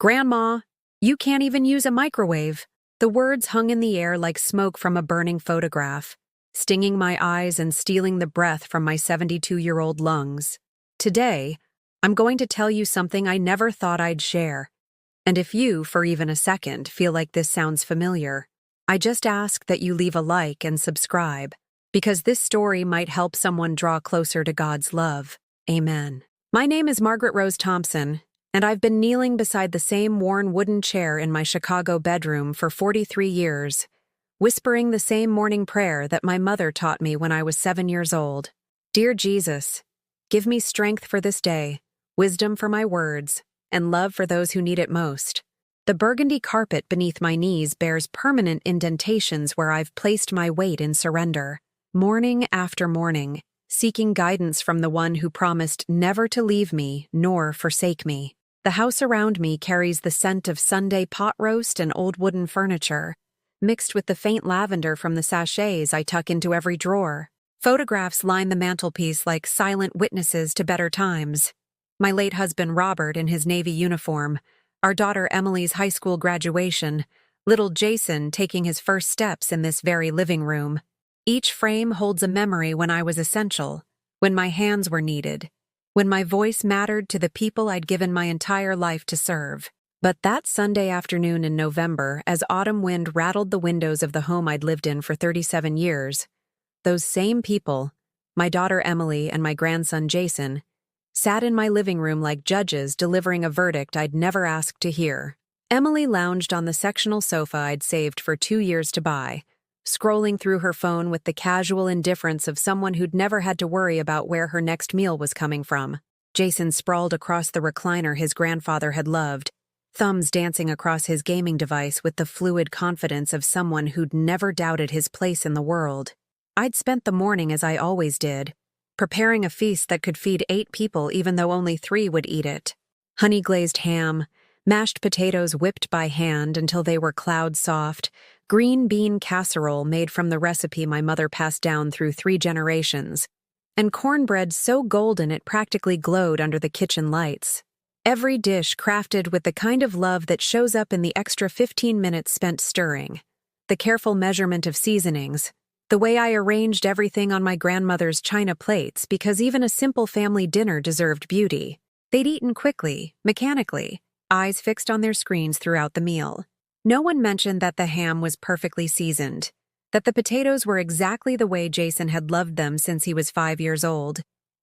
Grandma, you can't even use a microwave. The words hung in the air like smoke from a burning photograph, stinging my eyes and stealing the breath from my 72-year-old lungs. Today, I'm going to tell you something I never thought I'd share. And if you, for even a second, feel like this sounds familiar, I just ask that you leave a like and subscribe, because this story might help someone draw closer to God's love. Amen. My name is Margaret Rose Thompson, and I've been kneeling beside the same worn wooden chair in my Chicago bedroom for 43 years, whispering the same morning prayer that my mother taught me when I was 7 years old. Dear Jesus, give me strength for this day, wisdom for my words, and love for those who need it most. The burgundy carpet beneath my knees bears permanent indentations where I've placed my weight in surrender, morning after morning, seeking guidance from the one who promised never to leave me nor forsake me. The house around me carries the scent of Sunday pot roast and old wooden furniture, mixed with the faint lavender from the sachets I tuck into every drawer. Photographs line the mantelpiece like silent witnesses to better times. My late husband Robert in his Navy uniform, our daughter Emily's high school graduation, little Jason taking his first steps in this very living room. Each frame holds a memory when I was essential, when my hands were needed, when my voice mattered to the people I'd given my entire life to serve. But that Sunday afternoon in November, as autumn wind rattled the windows of the home I'd lived in for 37 years, those same people, my daughter Emily and my grandson Jason, sat in my living room like judges delivering a verdict I'd never asked to hear. Emily lounged on the sectional sofa I'd saved for 2 years to buy, scrolling through her phone with the casual indifference of someone who'd never had to worry about where her next meal was coming from. Jason sprawled across the recliner his grandfather had loved, thumbs dancing across his gaming device with the fluid confidence of someone who'd never doubted his place in the world. I'd spent the morning as I always did, preparing a feast that could feed 8 people even though only 3 would eat it. Honey-glazed ham, mashed potatoes whipped by hand until they were cloud-soft, green bean casserole made from the recipe my mother passed down through 3 generations, and cornbread so golden it practically glowed under the kitchen lights. Every dish crafted with the kind of love that shows up in the extra 15 minutes spent stirring, the careful measurement of seasonings, the way I arranged everything on my grandmother's china plates because even a simple family dinner deserved beauty. They'd eaten quickly, mechanically, eyes fixed on their screens throughout the meal. No one mentioned that the ham was perfectly seasoned, that the potatoes were exactly the way Jason had loved them since he was 5 years old,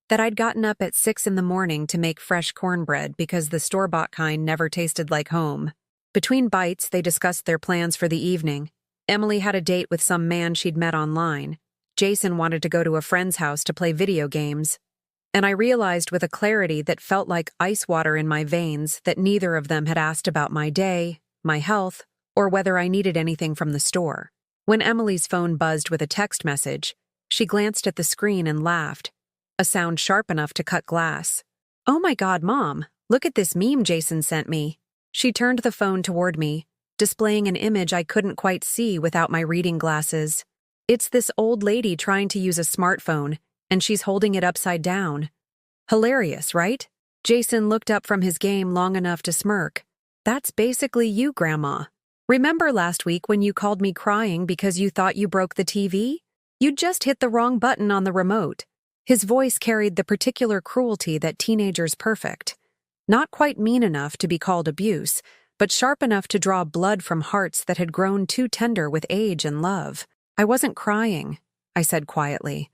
that I'd gotten up at 6 in the morning to make fresh cornbread because the store-bought kind never tasted like home. Between bites, they discussed their plans for the evening. Emily had a date with some man she'd met online. Jason wanted to go to a friend's house to play video games. And I realized with a clarity that felt like ice water in my veins that neither of them had asked about my day, my health, or whether I needed anything from the store. When Emily's phone buzzed with a text message, she glanced at the screen and laughed, a sound sharp enough to cut glass. "Oh my God, Mom, look at this meme Jason sent me." She turned the phone toward me, displaying an image I couldn't quite see without my reading glasses. It's this old lady trying to use a smartphone, and she's holding it upside down. Hilarious, right? Jason looked up from his game long enough to smirk. "That's basically you, Grandma. Remember last week when you called me crying because you thought you broke the TV? You just hit the wrong button on the remote." His voice carried the particular cruelty that teenagers perfect. Not quite mean enough to be called abuse, but sharp enough to draw blood from hearts that had grown too tender with age and love. "I wasn't crying," I said quietly,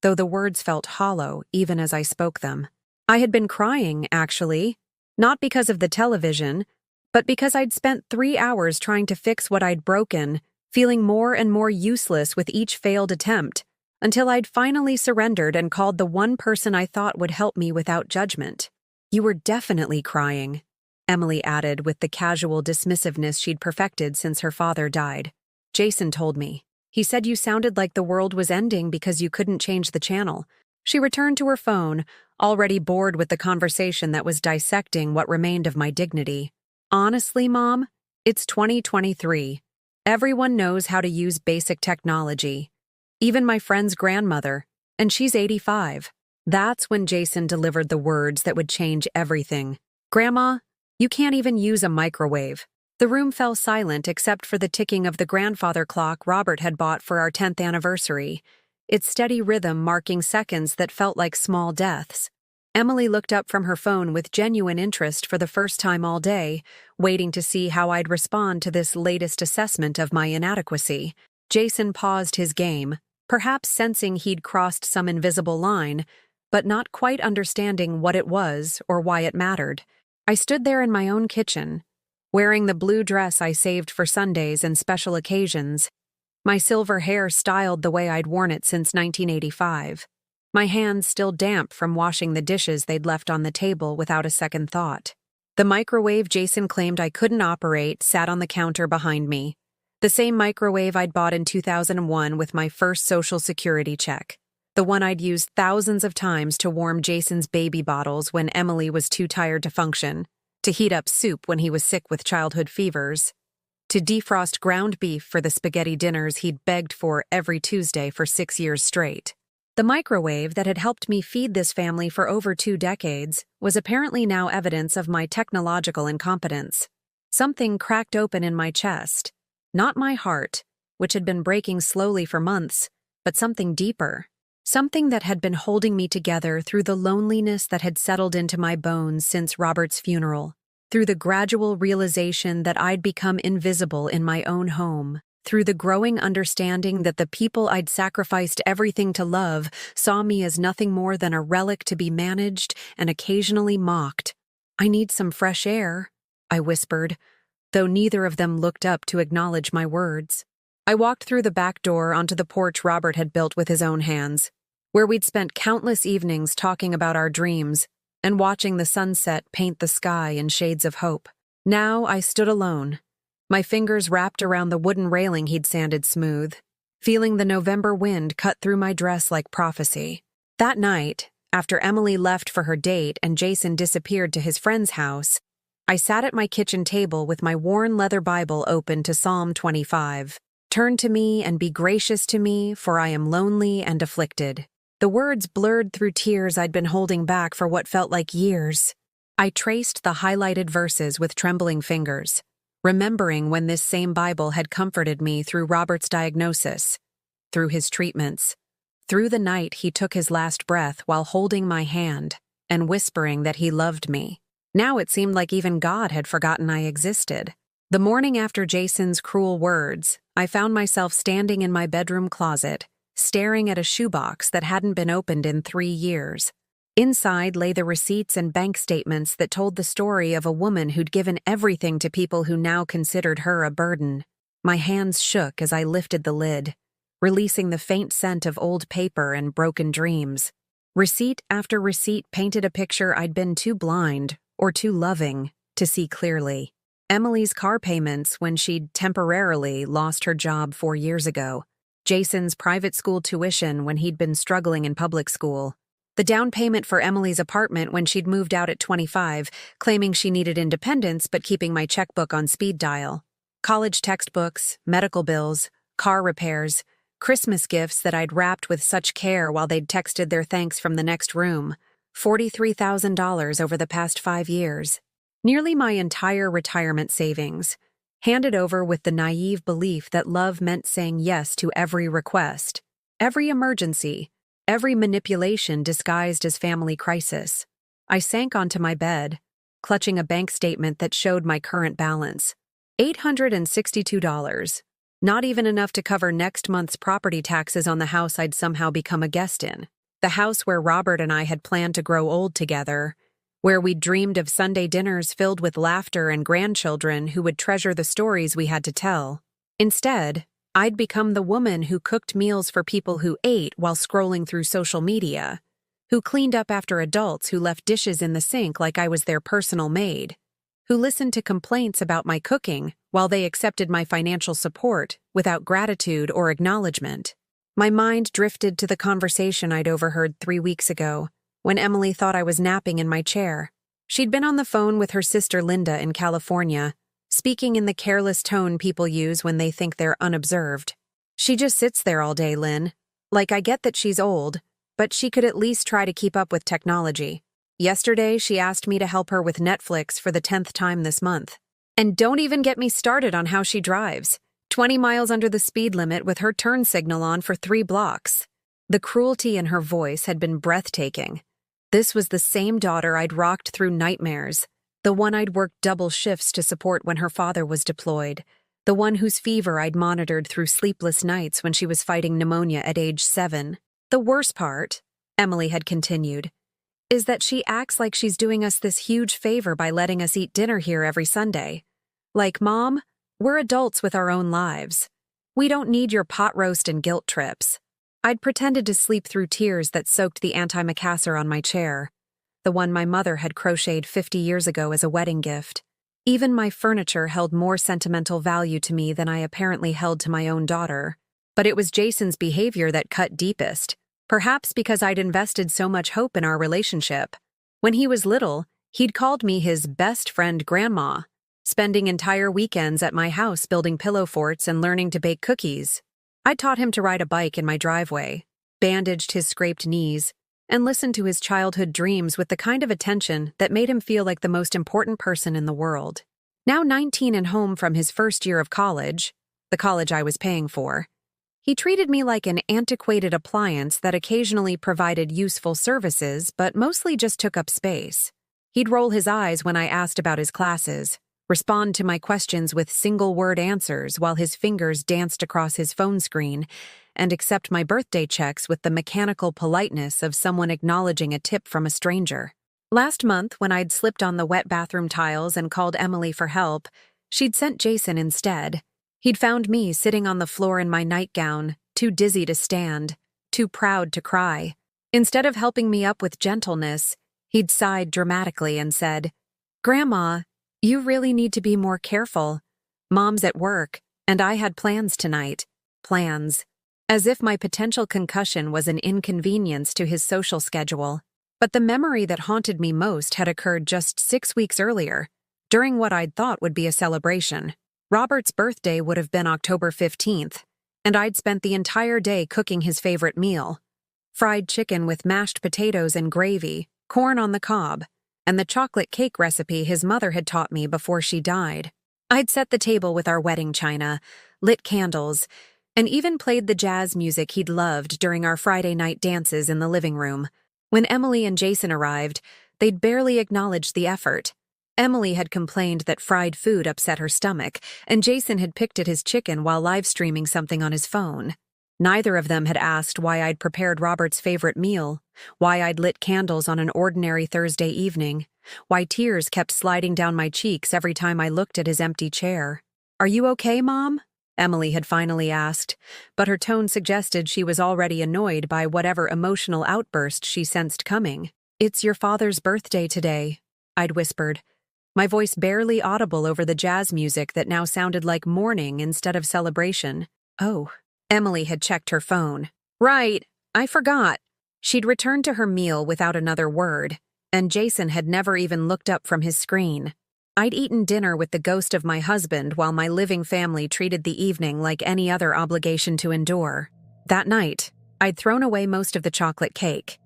though the words felt hollow even as I spoke them. I had been crying, actually, not because of the television, but because I'd spent 3 hours trying to fix what I'd broken, feeling more and more useless with each failed attempt, until I'd finally surrendered and called the one person I thought would help me without judgment. "You were definitely crying," Emily added with the casual dismissiveness she'd perfected since her father died. "Jason told me. He said you sounded like the world was ending because you couldn't change the channel." She returned to her phone, already bored with the conversation that was dissecting what remained of my dignity. "Honestly, Mom, it's 2023. Everyone knows how to use basic technology. Even my friend's grandmother, and she's 85. That's when Jason delivered the words that would change everything. "Grandma, You can't even use a microwave. The room fell silent except for the ticking of the grandfather clock Robert had bought for our 10th anniversary, its steady rhythm marking seconds that felt like small deaths. Emily looked up from her phone with genuine interest for the first time all day, waiting to see how I'd respond to this latest assessment of my inadequacy. Jason paused his game, perhaps sensing he'd crossed some invisible line, but not quite understanding what it was or why it mattered. I stood there in my own kitchen, wearing the blue dress I saved for Sundays and special occasions, my silver hair styled the way I'd worn it since 1985. My hands still damp from washing the dishes they'd left on the table without a second thought. The microwave Jason claimed I couldn't operate sat on the counter behind me. The same microwave I'd bought in 2001 with my first Social Security check. The one I'd used thousands of times to warm Jason's baby bottles when Emily was too tired to function, to heat up soup when he was sick with childhood fevers, to defrost ground beef for the spaghetti dinners he'd begged for every Tuesday for 6 years straight. The microwave that had helped me feed this family for over 2 decades was apparently now evidence of my technological incompetence. Something cracked open in my chest. Not my heart, which had been breaking slowly for months, but something deeper. Something that had been holding me together through the loneliness that had settled into my bones since Robert's funeral, through the gradual realization that I'd become invisible in my own home, through the growing understanding that the people I'd sacrificed everything to love saw me as nothing more than a relic to be managed and occasionally mocked. "I need some fresh air," I whispered, though neither of them looked up to acknowledge my words. I walked through the back door onto the porch Robert had built with his own hands, where we'd spent countless evenings talking about our dreams and watching the sunset paint the sky in shades of hope. Now I stood alone, my fingers wrapped around the wooden railing he'd sanded smooth, feeling the November wind cut through my dress like prophecy. That night, after Emily left for her date and Jason disappeared to his friend's house, I sat at my kitchen table with my worn leather Bible open to Psalm 25. "Turn to me and be gracious to me, for I am lonely and afflicted." The words blurred through tears I'd been holding back for what felt like years. I traced the highlighted verses with trembling fingers, remembering when this same Bible had comforted me through Robert's diagnosis, through his treatments, through the night he took his last breath while holding my hand and whispering that he loved me. Now it seemed like even God had forgotten I existed. The morning after Jason's cruel words, I found myself standing in my bedroom closet, staring at a shoebox that hadn't been opened in 3 years. Inside lay the receipts and bank statements that told the story of a woman who'd given everything to people who now considered her a burden. My hands shook as I lifted the lid, releasing the faint scent of old paper and broken dreams. Receipt after receipt painted a picture I'd been too blind or too loving to see clearly. Emily's car payments when she'd temporarily lost her job 4 years ago. Jason's private school tuition when he'd been struggling in public school. The down payment for Emily's apartment when she'd moved out at 25, claiming she needed independence but keeping my checkbook on speed dial. College textbooks, medical bills, car repairs, Christmas gifts that I'd wrapped with such care while they'd texted their thanks from the next room. $43,000 over the past 5 years. Nearly my entire retirement savings, handed over with the naive belief that love meant saying yes to every request, every emergency, every manipulation disguised as family crisis. I sank onto my bed, clutching a bank statement that showed my current balance. $862. Not even enough to cover next month's property taxes on the house I'd somehow become a guest in. The house where Robert and I had planned to grow old together, where we'd dreamed of Sunday dinners filled with laughter and grandchildren who would treasure the stories we had to tell. Instead, I'd become the woman who cooked meals for people who ate while scrolling through social media, who cleaned up after adults who left dishes in the sink like I was their personal maid, who listened to complaints about my cooking while they accepted my financial support without gratitude or acknowledgement. My mind drifted to the conversation I'd overheard 3 weeks ago, when Emily thought I was napping in my chair. She'd been on the phone with her sister Linda in California, speaking in the careless tone people use when they think they're unobserved. "She just sits there all day, Lynn. Like, I get that she's old, but she could at least try to keep up with technology." Yesterday, she asked me to help her with Netflix for the 10th time this month. And don't even get me started on how she drives. 20 miles under the speed limit with her turn signal on for 3 blocks. The cruelty in her voice had been breathtaking. This was the same daughter I'd rocked through nightmares, the one I'd worked double shifts to support when her father was deployed, the one whose fever I'd monitored through sleepless nights when she was fighting pneumonia at age 7. The worst part, Emily had continued, is that she acts like she's doing us this huge favor by letting us eat dinner here every Sunday. Like, Mom, we're adults with our own lives. We don't need your pot roast and guilt trips. I'd pretended to sleep through tears that soaked the antimacassar on my chair, the one my mother had crocheted 50 years ago as a wedding gift. Even my furniture held more sentimental value to me than I apparently held to my own daughter. But it was Jason's behavior that cut deepest, perhaps because I'd invested so much hope in our relationship. When he was little, he'd called me his best friend grandma, spending entire weekends at my house building pillow forts and learning to bake cookies. I taught him to ride a bike in my driveway, bandaged his scraped knees, and listened to his childhood dreams with the kind of attention that made him feel like the most important person in the world. Now 19 and home from his first year of college, the college I was paying for, he treated me like an antiquated appliance that occasionally provided useful services but mostly just took up space. He'd roll his eyes when I asked about his classes, respond to my questions with single-word answers while his fingers danced across his phone screen, and accept my birthday checks with the mechanical politeness of someone acknowledging a tip from a stranger. Last month, when I'd slipped on the wet bathroom tiles and called Emily for help, she'd sent Jason instead. He'd found me sitting on the floor in my nightgown, too dizzy to stand, too proud to cry. Instead of helping me up with gentleness, he'd sighed dramatically and said, "Grandma, you really need to be more careful. Mom's at work, and I had plans tonight." Plans. As if my potential concussion was an inconvenience to his social schedule. But the memory that haunted me most had occurred just 6 weeks earlier, during what I'd thought would be a celebration. Robert's birthday would have been October 15th, and I'd spent the entire day cooking his favorite meal: fried chicken with mashed potatoes and gravy, corn on the cob, and the chocolate cake recipe his mother had taught me before she died. I'd set the table with our wedding china, lit candles, and even played the jazz music he'd loved during our Friday night dances in the living room. When Emily and Jason arrived, they'd barely acknowledged the effort. Emily had complained that fried food upset her stomach, and Jason had picked at his chicken while live-streaming something on his phone. Neither of them had asked why I'd prepared Robert's favorite meal, why I'd lit candles on an ordinary Thursday evening, why tears kept sliding down my cheeks every time I looked at his empty chair. "Are you okay, Mom?" Emily had finally asked, but her tone suggested she was already annoyed by whatever emotional outburst she sensed coming. "It's your father's birthday today," I'd whispered, my voice barely audible over the jazz music that now sounded like mourning instead of celebration. "Oh." Emily had checked her phone. "Right, I forgot." She'd returned to her meal without another word, and Jason had never even looked up from his screen. I'd eaten dinner with the ghost of my husband while my living family treated the evening like any other obligation to endure. That night, I'd thrown away most of the chocolate cake,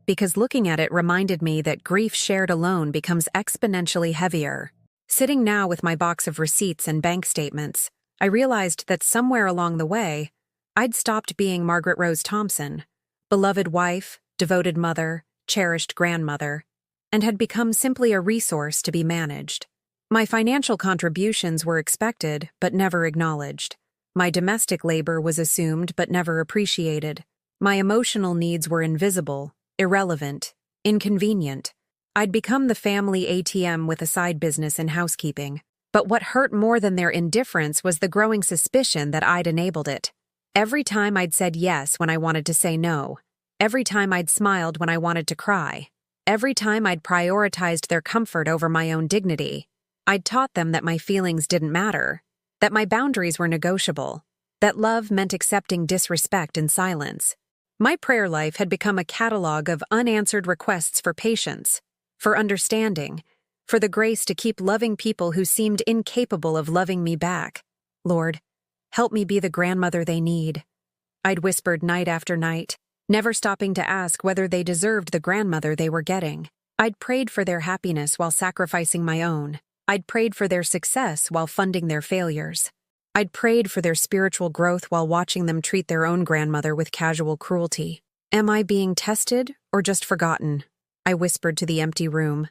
because looking at it reminded me that grief shared alone becomes exponentially heavier. Sitting now with my box of receipts and bank statements, I realized that somewhere along the way, I'd stopped being Margaret Rose Thompson, beloved wife, devoted mother, cherished grandmother, and had become simply a resource to be managed. My financial contributions were expected but never acknowledged. My domestic labor was assumed but never appreciated. My emotional needs were invisible, irrelevant, inconvenient. I'd become the family ATM with a side business in housekeeping. But what hurt more than their indifference was the growing suspicion that I'd enabled it. Every time I'd said yes when I wanted to say no. Every time I'd smiled when I wanted to cry. Every time I'd prioritized their comfort over my own dignity. I'd taught them that my feelings didn't matter, that my boundaries were negotiable, that love meant accepting disrespect in silence. My prayer life had become a catalog of unanswered requests for patience, for understanding, for the grace to keep loving people who seemed incapable of loving me back. "Lord, help me be the grandmother they need," I'd whispered night after night, never stopping to ask whether they deserved the grandmother they were getting. I'd prayed for their happiness while sacrificing my own. I'd prayed for their success while funding their failures. I'd prayed for their spiritual growth while watching them treat their own grandmother with casual cruelty. Am I being tested or just forgotten? I whispered to the empty room,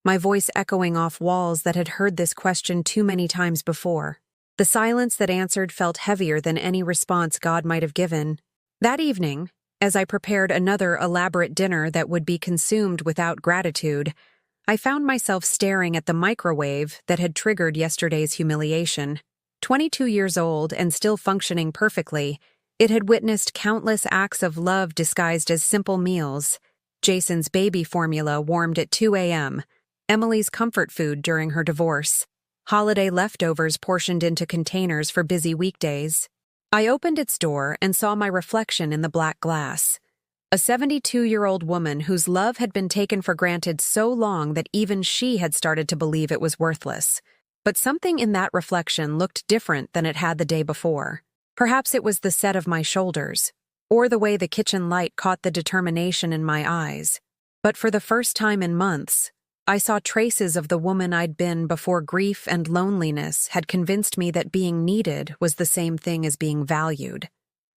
my voice echoing off walls that had heard this question too many times before. The silence that answered felt heavier than any response God might have given. That evening, as I prepared another elaborate dinner that would be consumed without gratitude, I found myself staring at the microwave that had triggered yesterday's humiliation. 22 years old and still functioning perfectly, it had witnessed countless acts of love disguised as simple meals. Jason's baby formula warmed at 2 a.m., Emily's comfort food during her divorce, holiday leftovers portioned into containers for busy weekdays. I opened its door and saw my reflection in the black glass. A 72-year-old woman whose love had been taken for granted so long that even she had started to believe it was worthless. But something in that reflection looked different than it had the day before. Perhaps it was the set of my shoulders, or the way the kitchen light caught the determination in my eyes. But for the first time in months, I saw traces of the woman I'd been before grief and loneliness had convinced me that being needed was the same thing as being valued.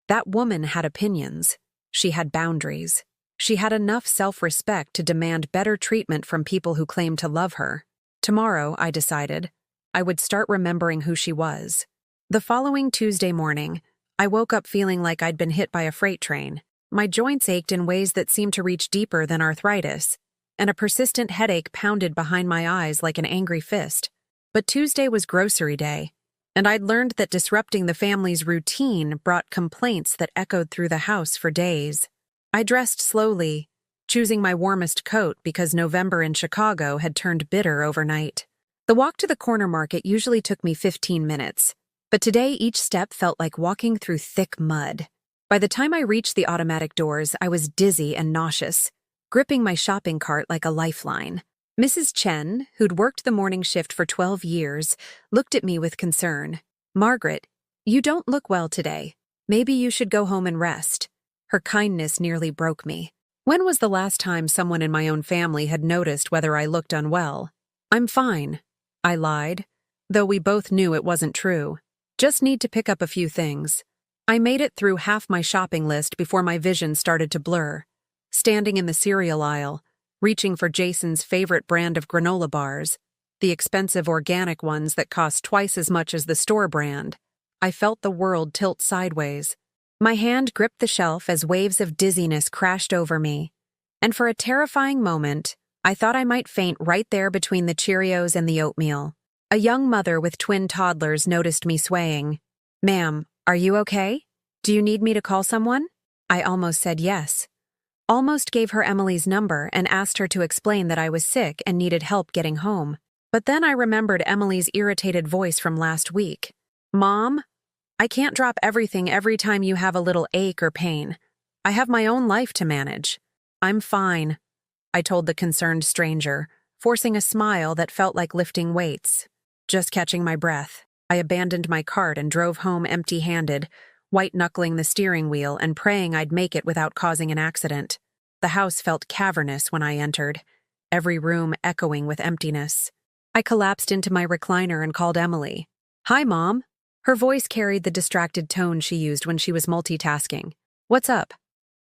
That woman had opinions. She had boundaries. She had enough self-respect to demand better treatment from people who claimed to love her. Tomorrow, I decided, I would start remembering who she was. The following Tuesday morning, I woke up feeling like I'd been hit by a freight train. My joints ached in ways that seemed to reach deeper than arthritis, and a persistent headache pounded behind my eyes like an angry fist. But Tuesday was grocery day, and I'd learned that disrupting the family's routine brought complaints that echoed through the house for days. I dressed slowly, choosing my warmest coat because November in Chicago had turned bitter overnight. The walk to the corner market usually took me 15 minutes, but today each step felt like walking through thick mud. By the time I reached the automatic doors, I was dizzy and nauseous, gripping my shopping cart like a lifeline. Mrs. Chen, who'd worked the morning shift for 12 years, looked at me with concern. "Margaret, you don't look well today. Maybe you should go home and rest." Her kindness nearly broke me. When was the last time someone in my own family had noticed whether I looked unwell? "I'm fine," I lied, though we both knew it wasn't true. "Just need to pick up a few things." I made it through half my shopping list before my vision started to blur. Standing in the cereal aisle, reaching for Jason's favorite brand of granola bars, the expensive organic ones that cost twice as much as the store brand, I felt the world tilt sideways. My hand gripped the shelf as waves of dizziness crashed over me, and for a terrifying moment, I thought I might faint right there between the Cheerios and the oatmeal. A young mother with twin toddlers noticed me swaying. "Ma'am, are you okay? Do you need me to call someone?" I almost said yes. Almost gave her Emily's number and asked her to explain that I was sick and needed help getting home. But then I remembered Emily's irritated voice from last week. "Mom, I can't drop everything every time you have a little ache or pain. I have my own life to manage." "I'm fine," I told the concerned stranger, forcing a smile that felt like lifting weights. Just catching my breath, I abandoned my cart and drove home empty-handed, white-knuckling the steering wheel and praying I'd make it without causing an accident. The house felt cavernous when I entered, every room echoing with emptiness. I collapsed into my recliner and called Emily. "Hi, Mom." Her voice carried the distracted tone she used when she was multitasking. "What's up?"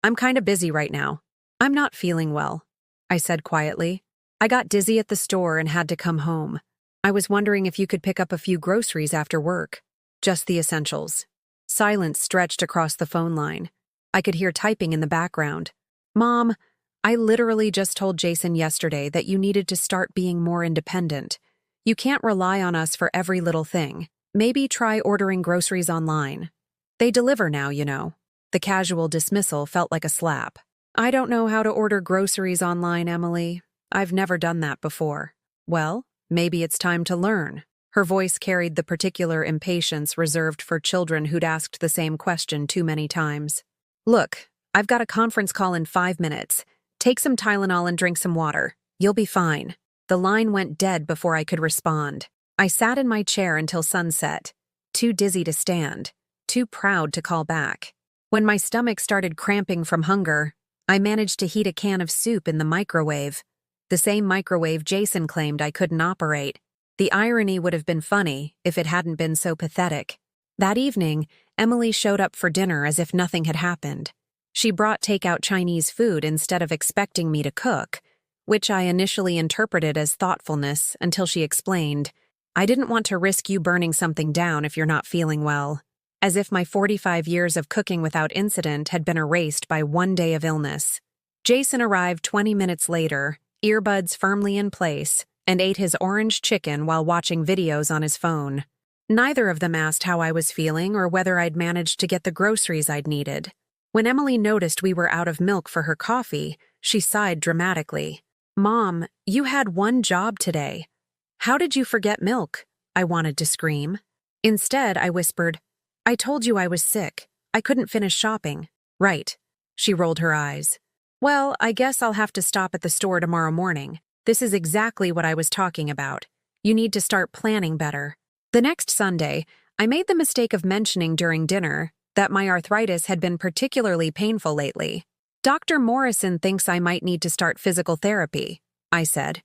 "I'm kinda busy right now." "I'm not feeling well," I said quietly. "I got dizzy at the store and had to come home. I was wondering if you could pick up a few groceries after work. Just the essentials." Silence stretched across the phone line. I could hear typing in the background. "Mom, I literally just told Jason yesterday that you needed to start being more independent. You can't rely on us for every little thing. Maybe try ordering groceries online. They deliver now, you know." The casual dismissal felt like a slap. "I don't know how to order groceries online, Emily. I've never done that before." "Well, maybe it's time to learn." Her voice carried the particular impatience reserved for children who'd asked the same question too many times. "Look, I've got a conference call in 5 minutes. Take some Tylenol and drink some water. You'll be fine." The line went dead before I could respond. I sat in my chair until sunset, too dizzy to stand, too proud to call back. When my stomach started cramping from hunger, I managed to heat a can of soup in the microwave. the same microwave Jason claimed I couldn't operate. The irony would have been funny if it hadn't been so pathetic. That evening, Emily showed up for dinner as if nothing had happened. She brought takeout Chinese food instead of expecting me to cook, which I initially interpreted as thoughtfulness until she explained, "I didn't want to risk you burning something down if you're not feeling well." As if my 45 years of cooking without incident had been erased by one day of illness. Jason arrived 20 minutes later, earbuds firmly in place, and ate his orange chicken while watching videos on his phone. Neither of them asked how I was feeling or whether I'd managed to get the groceries I'd needed. When Emily noticed we were out of milk for her coffee, she sighed dramatically. "Mom, you had one job today. How did you forget milk?" I wanted to scream. Instead, I whispered, "I told you I was sick. I couldn't finish shopping." "Right." She rolled her eyes. "Well, I guess I'll have to stop at the store tomorrow morning. This is exactly what I was talking about. You need to start planning better." The next Sunday, I made the mistake of mentioning during dinner that my arthritis had been particularly painful lately. "Dr. Morrison thinks I might need to start physical therapy," I said,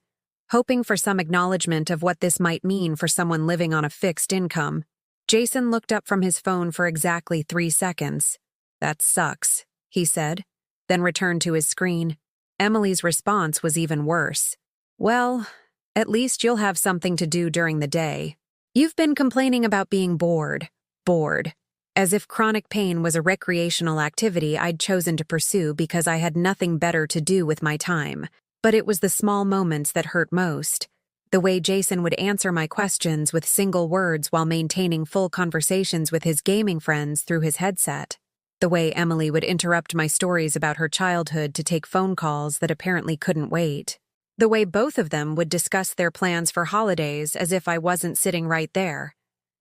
hoping for some acknowledgement of what this might mean for someone living on a fixed income. Jason looked up from his phone for exactly 3 seconds. "That sucks," he said, then returned to his screen. Emily's response was even worse. "Well, at least you'll have something to do during the day. You've been complaining about being bored." Bored. As if chronic pain was a recreational activity I'd chosen to pursue because I had nothing better to do with my time. But it was the small moments that hurt most. The way Jason would answer my questions with single words while maintaining full conversations with his gaming friends through his headset. The way Emily would interrupt my stories about her childhood to take phone calls that apparently couldn't wait. The way both of them would discuss their plans for holidays as if I wasn't sitting right there.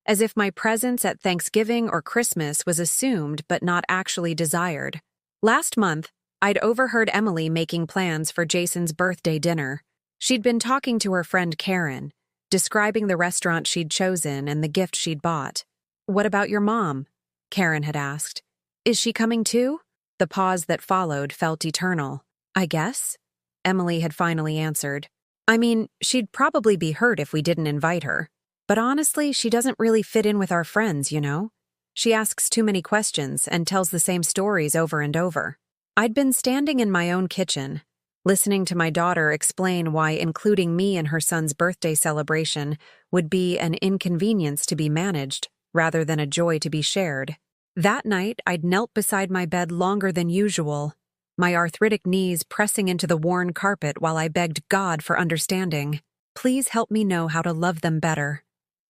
As if my presence at Thanksgiving or Christmas was assumed but not actually desired. Last month, I'd overheard Emily making plans for Jason's birthday dinner. She'd been talking to her friend Karen, describing the restaurant she'd chosen and the gift she'd bought. "What about your mom?" Karen had asked. "Is she coming too?" The pause that followed felt eternal. "I guess," Emily had finally answered. "I mean, she'd probably be hurt if we didn't invite her. But honestly, she doesn't really fit in with our friends, you know? She asks too many questions and tells the same stories over and over." I'd been standing in my own kitchen, listening to my daughter explain why including me in her son's birthday celebration would be an inconvenience to be managed rather than a joy to be shared. That night, I'd knelt beside my bed longer than usual, my arthritic knees pressing into the worn carpet while I begged God for understanding. "Please help me know how to love them better,"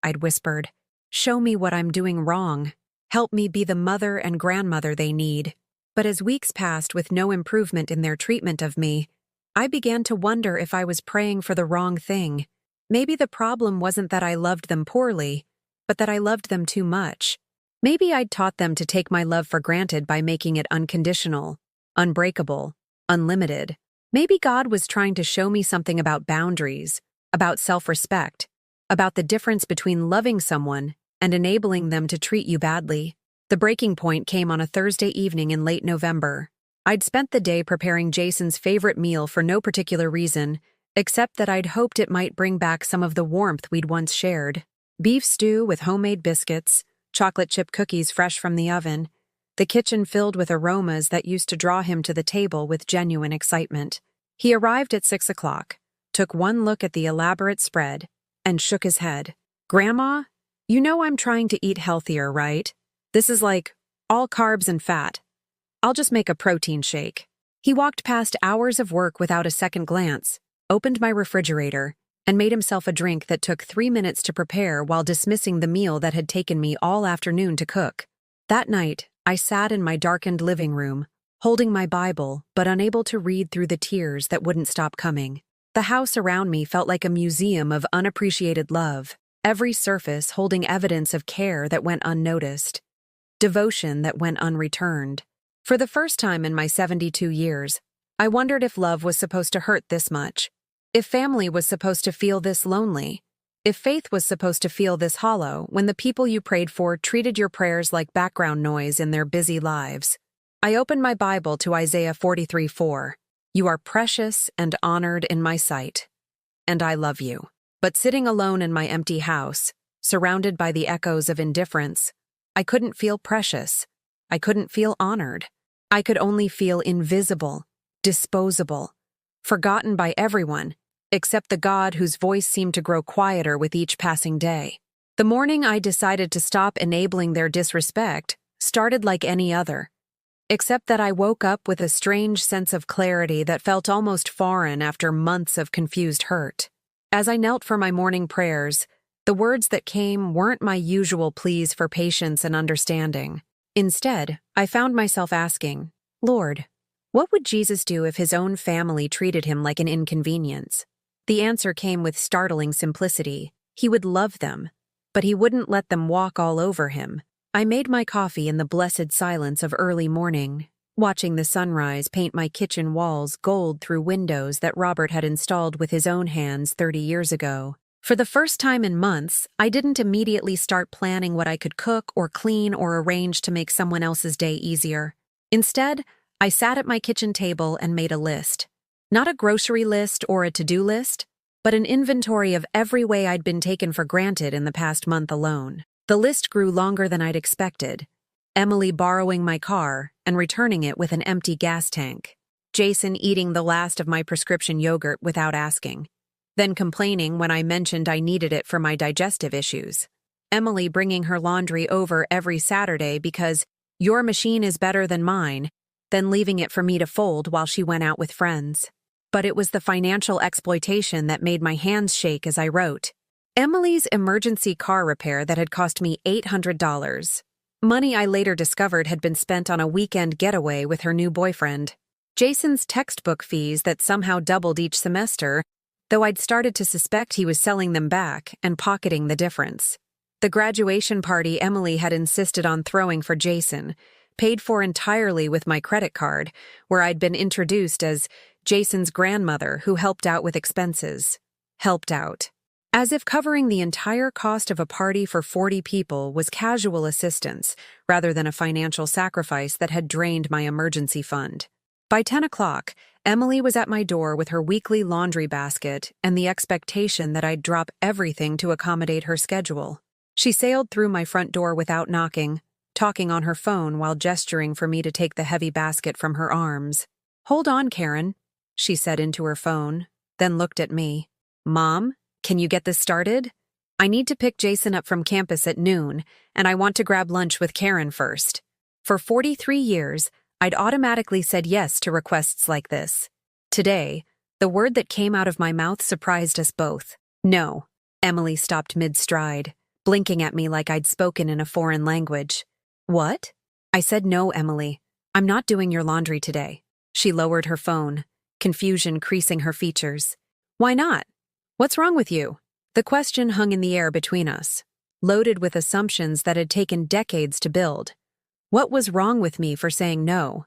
I'd whispered. "Show me what I'm doing wrong. Help me be the mother and grandmother they need." But as weeks passed with no improvement in their treatment of me, I began to wonder if I was praying for the wrong thing. Maybe the problem wasn't that I loved them poorly, but that I loved them too much. Maybe I'd taught them to take my love for granted by making it unconditional, unbreakable, unlimited. Maybe God was trying to show me something about boundaries, about self-respect, about the difference between loving someone and enabling them to treat you badly. The breaking point came on a Thursday evening in late November. I'd spent the day preparing Jason's favorite meal for no particular reason, except that I'd hoped it might bring back some of the warmth we'd once shared. Beef stew with homemade biscuits, chocolate chip cookies fresh from the oven, the kitchen filled with aromas that used to draw him to the table with genuine excitement. He arrived at 6 o'clock, took one look at the elaborate spread, and shook his head. "Grandma, you know I'm trying to eat healthier, right? This is like all carbs and fat. I'll just make a protein shake." He walked past hours of work without a second glance, opened my refrigerator, and made himself a drink that took 3 minutes to prepare while dismissing the meal that had taken me all afternoon to cook. That night, I sat in my darkened living room, holding my Bible but unable to read through the tears that wouldn't stop coming. The house around me felt like a museum of unappreciated love, every surface holding evidence of care that went unnoticed, devotion that went unreturned. For the first time in my 72 years, I wondered if love was supposed to hurt this much, if family was supposed to feel this lonely, if faith was supposed to feel this hollow when the people you prayed for treated your prayers like background noise in their busy lives. I opened my Bible to Isaiah 43:4. You are precious and honored in my sight, and I love you. But sitting alone in my empty house, surrounded by the echoes of indifference, I couldn't feel precious. I couldn't feel honored. I could only feel invisible, disposable, forgotten by everyone, except the God whose voice seemed to grow quieter with each passing day. The morning I decided to stop enabling their disrespect started like any other, except that I woke up with a strange sense of clarity that felt almost foreign after months of confused hurt. As I knelt for my morning prayers, the words that came weren't my usual pleas for patience and understanding. Instead, I found myself asking, Lord, what would Jesus do if his own family treated him like an inconvenience? The answer came with startling simplicity. He would love them, but he wouldn't let them walk all over him. I made my coffee in the blessed silence of early morning, watching the sunrise paint my kitchen walls gold through windows that Robert had installed with his own hands 30 years ago. For the first time in months, I didn't immediately start planning what I could cook or clean or arrange to make someone else's day easier. Instead, I sat at my kitchen table and made a list. Not a grocery list or a to-do list, but an inventory of every way I'd been taken for granted in the past month alone. The list grew longer than I'd expected. Emily borrowing my car and returning it with an empty gas tank. Jason eating the last of my prescription yogurt without asking, then complaining when I mentioned I needed it for my digestive issues. Emily bringing her laundry over every Saturday because your machine is better than mine, then leaving it for me to fold while she went out with friends. But it was the financial exploitation that made my hands shake as I wrote. Emily's emergency car repair that had cost me $800. Money I later discovered had been spent on a weekend getaway with her new boyfriend. Jason's textbook fees that somehow doubled each semester, though I'd started to suspect he was selling them back and pocketing the difference. The graduation party Emily had insisted on throwing for Jason, paid for entirely with my credit card, where I'd been introduced as Jason's grandmother who helped out with expenses. Helped out. As if covering the entire cost of a party for 40 people was casual assistance rather than a financial sacrifice that had drained my emergency fund. By 10 o'clock, Emily was at my door with her weekly laundry basket and the expectation that I'd drop everything to accommodate her schedule. She sailed through my front door without knocking, talking on her phone while gesturing for me to take the heavy basket from her arms. "Hold on, Karen," she said into her phone, then looked at me. "Mom, can you get this started? I need to pick Jason up from campus at noon, and I want to grab lunch with Karen first." For 43 years, I'd automatically said yes to requests like this. Today, the word that came out of my mouth surprised us both. "No." Emily stopped mid-stride, blinking at me like I'd spoken in a foreign language. "What?" I said, "No, Emily. I'm not doing your laundry today." She lowered her phone, confusion creasing her features. "Why not? What's wrong with you?" The question hung in the air between us, loaded with assumptions that had taken decades to build. What was wrong with me for saying no?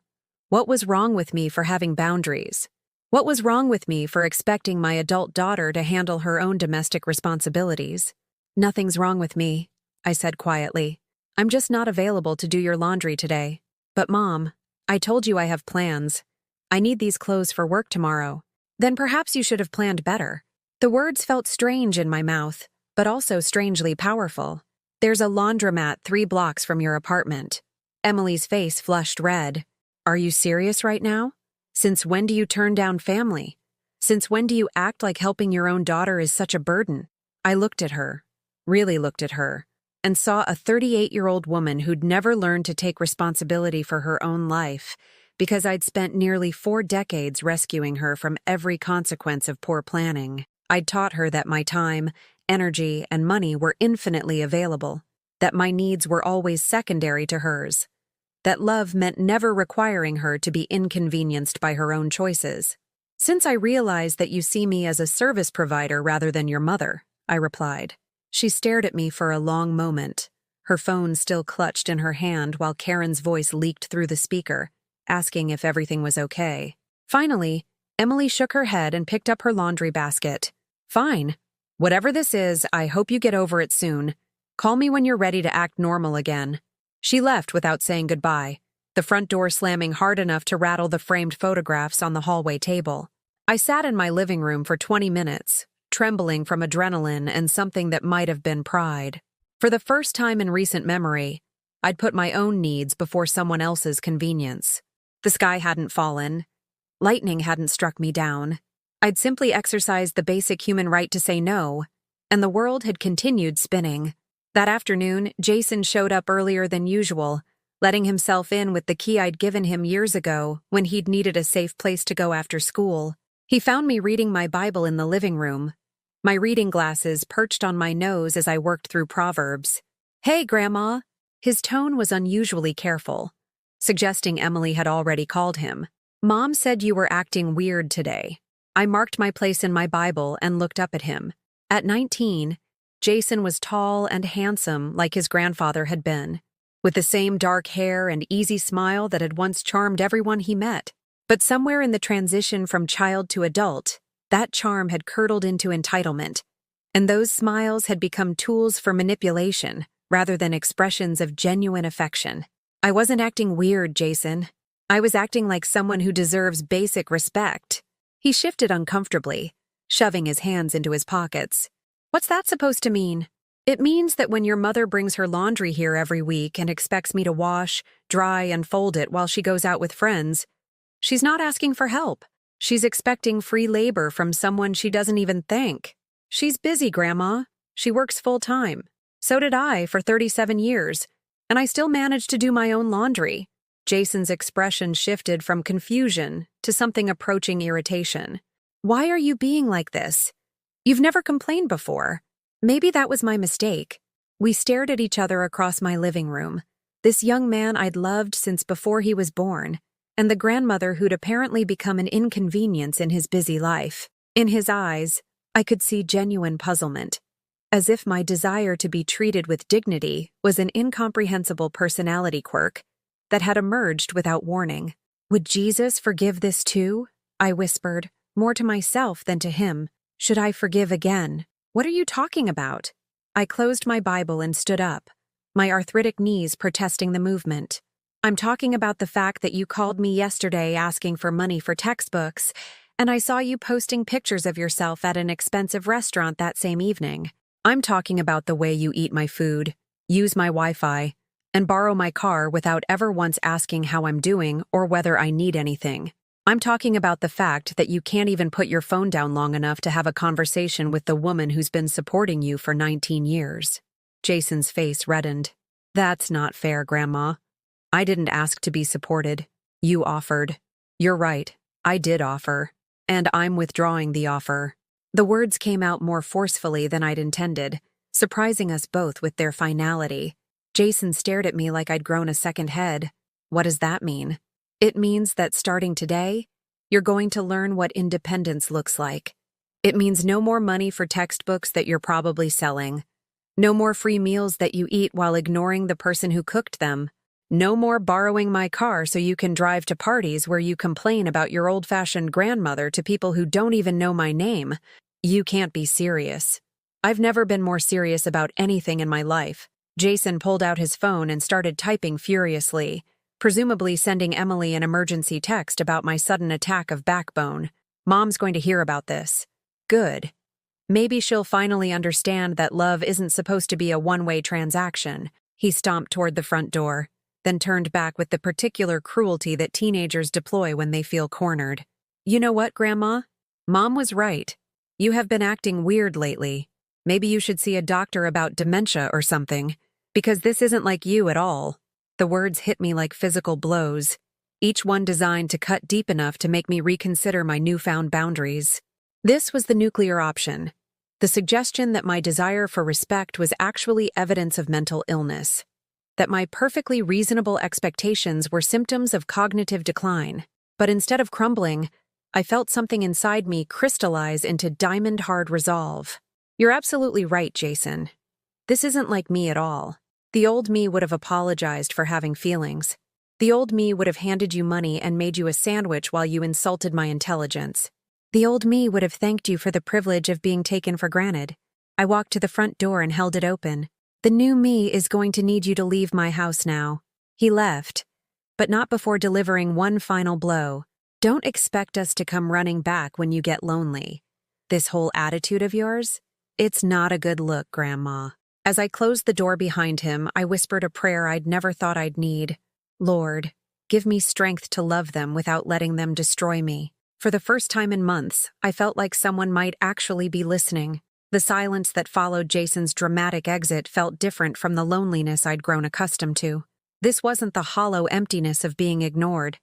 What was wrong with me for having boundaries? What was wrong with me for expecting my adult daughter to handle her own domestic responsibilities? "Nothing's wrong with me," I said quietly. "I'm just not available to do your laundry today." "But Mom, I told you I have plans. I need these clothes for work tomorrow." "Then perhaps you should have planned better." The words felt strange in my mouth, but also strangely powerful. "There's a laundromat 3 blocks from your apartment." Emily's face flushed red. "Are you serious right now? Since when do you turn down family? Since when do you act like helping your own daughter is such a burden?" I looked at her, really looked at her, and saw a 38-year-old woman who'd never learned to take responsibility for her own life because I'd spent nearly 4 decades rescuing her from every consequence of poor planning. I'd taught her that my time, energy, and money were infinitely available, that my needs were always secondary to hers, that love meant never requiring her to be inconvenienced by her own choices. "Since I realize that you see me as a service provider rather than your mother," I replied. She stared at me for a long moment, her phone still clutched in her hand while Karen's voice leaked through the speaker, asking if everything was okay. Finally, Emily shook her head and picked up her laundry basket. "Fine. Whatever this is, I hope you get over it soon. Call me when you're ready to act normal again." She left without saying goodbye, the front door slamming hard enough to rattle the framed photographs on the hallway table. I sat in my living room for 20 minutes, trembling from adrenaline and something that might have been pride. For the first time in recent memory, I'd put my own needs before someone else's convenience. The sky hadn't fallen. Lightning hadn't struck me down. I'd simply exercised the basic human right to say no, and the world had continued spinning. That afternoon, Jason showed up earlier than usual, letting himself in with the key I'd given him years ago when he'd needed a safe place to go after school. He found me reading my Bible in the living room, my reading glasses perched on my nose as I worked through Proverbs. "Hey, Grandma." His tone was unusually careful, suggesting Emily had already called him. "Mom said you were acting weird today." I marked my place in my Bible and looked up at him. At 19, Jason was tall and handsome like his grandfather had been, with the same dark hair and easy smile that had once charmed everyone he met. But somewhere in the transition from child to adult, that charm had curdled into entitlement, and those smiles had become tools for manipulation rather than expressions of genuine affection. "I wasn't acting weird, Jason. I was acting like someone who deserves basic respect." He shifted uncomfortably, shoving his hands into his pockets. "What's that supposed to mean?" "It means that when your mother brings her laundry here every week and expects me to wash, dry, and fold it while she goes out with friends, she's not asking for help. She's expecting free labor from someone she doesn't even thank. She's busy, Grandma. She works full-time. So did I for 37 years, and I still managed to do my own laundry." Jason's expression shifted from confusion to something approaching irritation. "Why are you being like this? You've never complained before." Maybe that was my mistake. We stared at each other across my living room. This young man I'd loved since before he was born, and the grandmother who'd apparently become an inconvenience in his busy life. In his eyes, I could see genuine puzzlement, as if my desire to be treated with dignity was an incomprehensible personality quirk that had emerged without warning. "Would Jesus forgive this too?" I whispered, more to myself than to him. "Should I forgive again?" "What are you talking about?" I closed my Bible and stood up, my arthritic knees protesting the movement. "I'm talking about the fact that you called me yesterday asking for money for textbooks, and I saw you posting pictures of yourself at an expensive restaurant that same evening. I'm talking about the way you eat my food, use my Wi-Fi, and borrow my car without ever once asking how I'm doing or whether I need anything. I'm talking about the fact that you can't even put your phone down long enough to have a conversation with the woman who's been supporting you for 19 years. Jason's face reddened. "That's not fair, Grandma. I didn't ask to be supported. You offered." "You're right. I did offer. And I'm withdrawing the offer." The words came out more forcefully than I'd intended, surprising us both with their finality. Jason stared at me like I'd grown a second head. "What does that mean?" "It means that starting today, you're going to learn what independence looks like. It means no more money for textbooks that you're probably selling. No more free meals that you eat while ignoring the person who cooked them. No more borrowing my car so you can drive to parties where you complain about your old-fashioned grandmother to people who don't even know my name. You can't be serious." I've never been more serious about anything in my life. Jason pulled out his phone and started typing furiously, presumably sending Emily an emergency text about my sudden attack of backbone. "Mom's going to hear about this." "Good. Maybe she'll finally understand that love isn't supposed to be a one-way transaction." He stomped toward the front door, then turned back with the particular cruelty that teenagers deploy when they feel cornered. "You know what, Grandma? Mom was right. You have been acting weird lately. Maybe you should see a doctor about dementia or something, because this isn't like you at all." The words hit me like physical blows, each one designed to cut deep enough to make me reconsider my newfound boundaries. This was the nuclear option, the suggestion that my desire for respect was actually evidence of mental illness, that my perfectly reasonable expectations were symptoms of cognitive decline. But instead of crumbling, I felt something inside me crystallize into diamond-hard resolve. "You're absolutely right, Jason. This isn't like me at all. The old me would have apologized for having feelings. The old me would have handed you money and made you a sandwich while you insulted my intelligence. The old me would have thanked you for the privilege of being taken for granted." I walked to the front door and held it open. "The new me is going to need you to leave my house now." He left, but not before delivering one final blow. Don't expect us to come running back when you get lonely. This whole attitude of yours? It's not a good look, Grandma. As I closed the door behind him, I whispered a prayer I'd never thought I'd need. Lord, give me strength to love them without letting them destroy me. For the first time in months, I felt like someone might actually be listening. The silence that followed Jason's dramatic exit felt different from the loneliness I'd grown accustomed to. This wasn't the hollow emptiness of being ignored.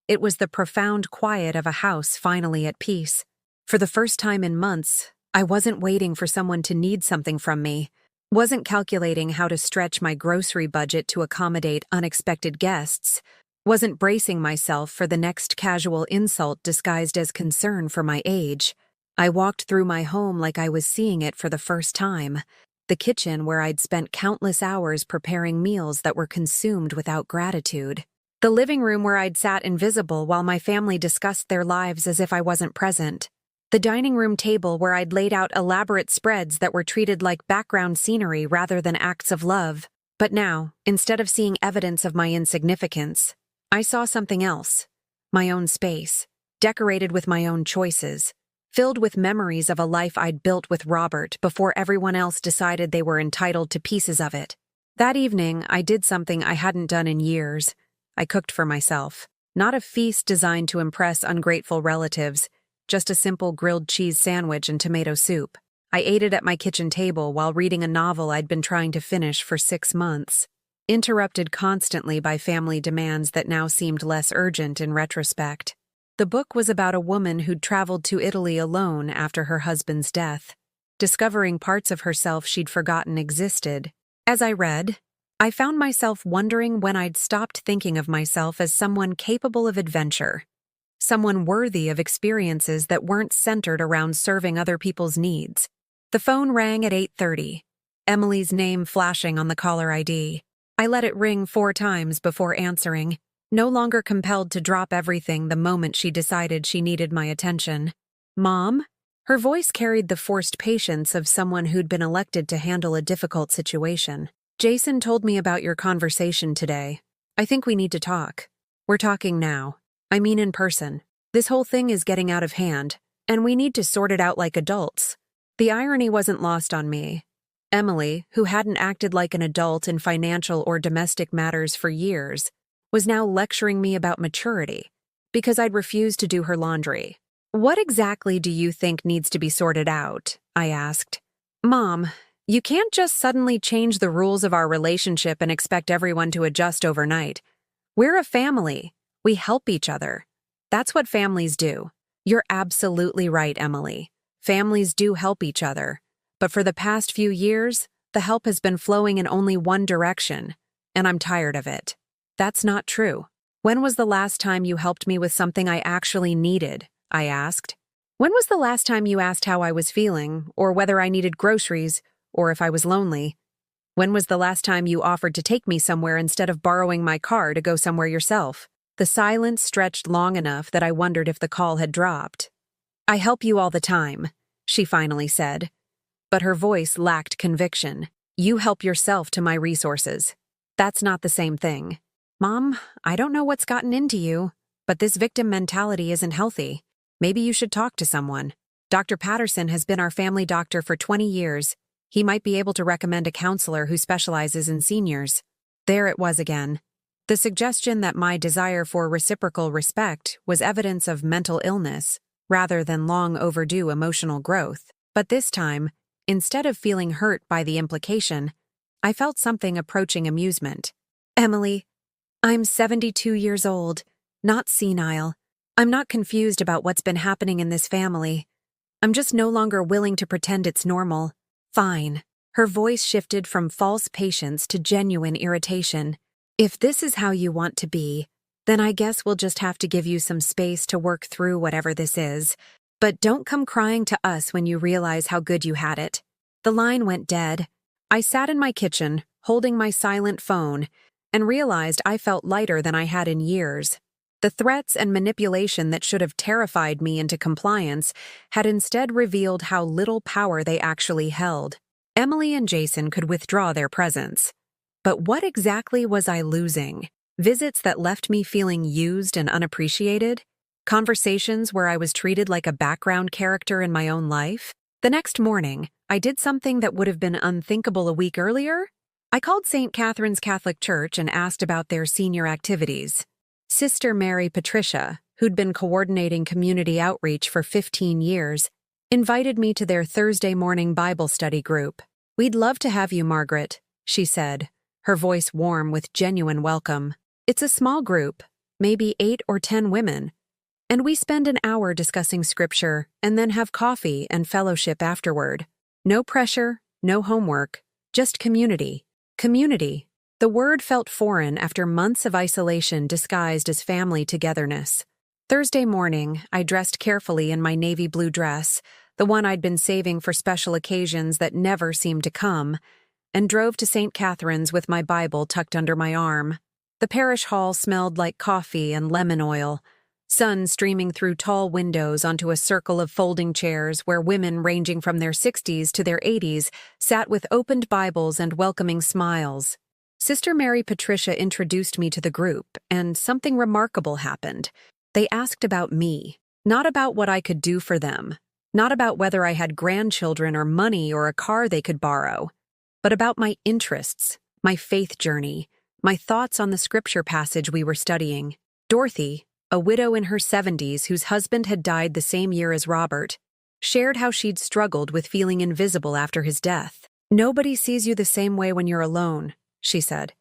It was the profound quiet of a house finally at peace. For the first time in months, I wasn't waiting for someone to need something from me, wasn't calculating how to stretch my grocery budget to accommodate unexpected guests, wasn't bracing myself for the next casual insult disguised as concern for my age. I walked through my home like I was seeing it for the first time. The kitchen where I'd spent countless hours preparing meals that were consumed without gratitude. The living room where I'd sat invisible while my family discussed their lives as if I wasn't present. The dining room table where I'd laid out elaborate spreads that were treated like background scenery rather than acts of love. But now, instead of seeing evidence of my insignificance, I saw something else. My own space, decorated with my own choices, filled with memories of a life I'd built with Robert before everyone else decided they were entitled to pieces of it. That evening, I did something I hadn't done in years. I cooked for myself. Not a feast designed to impress ungrateful relatives, just a simple grilled cheese sandwich and tomato soup. I ate it at my kitchen table while reading a novel I'd been trying to finish for 6 months, interrupted constantly by family demands that now seemed less urgent in retrospect. The book was about a woman who'd traveled to Italy alone after her husband's death, discovering parts of herself she'd forgotten existed. As I read, I found myself wondering when I'd stopped thinking of myself as someone capable of adventure, someone worthy of experiences that weren't centered around serving other people's needs. The phone rang at 8:30, Emily's name flashing on the caller ID. I let it ring 4 times before answering, no longer compelled to drop everything the moment she decided she needed my attention. Mom? Her voice carried the forced patience of someone who'd been elected to handle a difficult situation. Jason told me about your conversation today. I think we need to talk. We're talking now. I mean in person. This whole thing is getting out of hand, and we need to sort it out like adults. The irony wasn't lost on me. Emily, who hadn't acted like an adult in financial or domestic matters for years, was now lecturing me about maturity because I'd refused to do her laundry. What exactly do you think needs to be sorted out? I asked. Mom, you can't just suddenly change the rules of our relationship and expect everyone to adjust overnight. We're a family. We help each other. That's what families do. You're absolutely right, Emily. Families do help each other. But for the past few years, the help has been flowing in only one direction, and I'm tired of it. That's not true. When was the last time you helped me with something I actually needed? I asked. When was the last time you asked how I was feeling, or whether I needed groceries, or if I was lonely? When was the last time you offered to take me somewhere instead of borrowing my car to go somewhere yourself? The silence stretched long enough that I wondered if the call had dropped. I help you all the time, she finally said. But her voice lacked conviction. You help yourself to my resources. That's not the same thing. Mom, I don't know what's gotten into you, but this victim mentality isn't healthy. Maybe you should talk to someone. Dr. Patterson has been our family doctor for 20 years. He might be able to recommend a counselor who specializes in seniors. There it was again. The suggestion that my desire for reciprocal respect was evidence of mental illness rather than long overdue emotional growth. But this time, instead of feeling hurt by the implication, I felt something approaching amusement. Emily, I'm 72 years old, not senile. I'm not confused about what's been happening in this family. I'm just no longer willing to pretend it's normal. Fine. Her voice shifted from false patience to genuine irritation. If this is how you want to be, then I guess we'll just have to give you some space to work through whatever this is. But don't come crying to us when you realize how good you had it. The line went dead. I sat in my kitchen, holding my silent phone, and realized I felt lighter than I had in years. The threats and manipulation that should have terrified me into compliance had instead revealed how little power they actually held. Emily and Jason could withdraw their presence. But what exactly was I losing? Visits that left me feeling used and unappreciated. Conversations where I was treated like a background character in my own life. The next morning, I did something that would have been unthinkable a week earlier. I called St. Catherine's Catholic Church and asked about their senior activities. Sister Mary Patricia, who'd been coordinating community outreach for 15 years, invited me to their Thursday morning Bible study group. "We'd love to have you, Margaret," she said, her voice warm with genuine welcome. "It's a small group, maybe 8 or 10 women, and we spend an hour discussing scripture and then have coffee and fellowship afterward. No pressure, no homework, just community." Community. The word felt foreign after months of isolation disguised as family togetherness. Thursday morning, I dressed carefully in my navy blue dress, the one I'd been saving for special occasions that never seemed to come, and drove to St. Catherine's with my Bible tucked under my arm. The parish hall smelled like coffee and lemon oil, sun streaming through tall windows onto a circle of folding chairs where women ranging from their 60s to their 80s sat with opened Bibles and welcoming smiles. Sister Mary Patricia introduced me to the group, and something remarkable happened. They asked about me, not about what I could do for them, not about whether I had grandchildren or money or a car they could borrow, but about my interests, my faith journey, my thoughts on the scripture passage we were studying. Dorothy, a widow in her 70s whose husband had died the same year as Robert, shared how she'd struggled with feeling invisible after his death. "Nobody sees you the same way when you're alone," she said.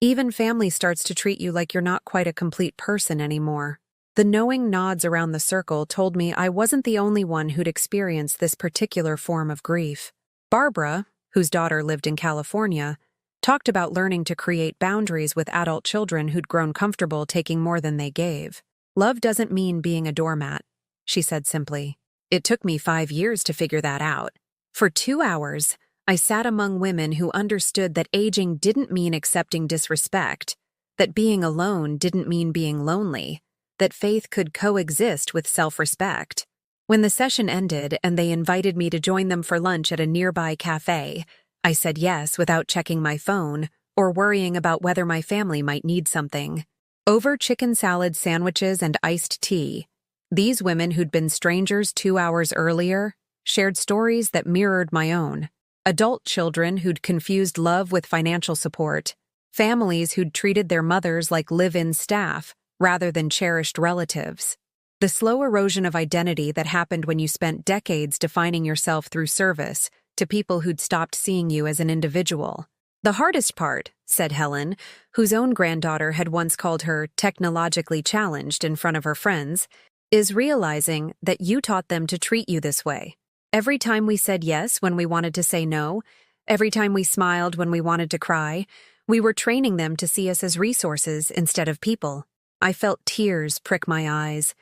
"Even family starts to treat you like you're not quite a complete person anymore." The knowing nods around the circle told me I wasn't the only one who'd experienced this particular form of grief. Barbara, whose daughter lived in California, talked about learning to create boundaries with adult children who'd grown comfortable taking more than they gave. "Love doesn't mean being a doormat," she said simply. It took me 5 years to figure that out. For 2 hours, I sat among women who understood that aging didn't mean accepting disrespect, that being alone didn't mean being lonely, that faith could coexist with self-respect. When the session ended and they invited me to join them for lunch at a nearby cafe, I said yes without checking my phone or worrying about whether my family might need something. Over chicken salad sandwiches and iced tea, these women who'd been strangers 2 hours earlier shared stories that mirrored my own. Adult children who'd confused love with financial support, families who'd treated their mothers like live-in staff rather than cherished relatives. The slow erosion of identity that happened when you spent decades defining yourself through service to people who'd stopped seeing you as an individual. "The hardest part," said Helen, whose own granddaughter had once called her technologically challenged in front of her friends, "is realizing that you taught them to treat you this way. Every time we said yes when we wanted to say no, every time we smiled when we wanted to cry, we were training them to see us as resources instead of people." I felt tears prick my eyes,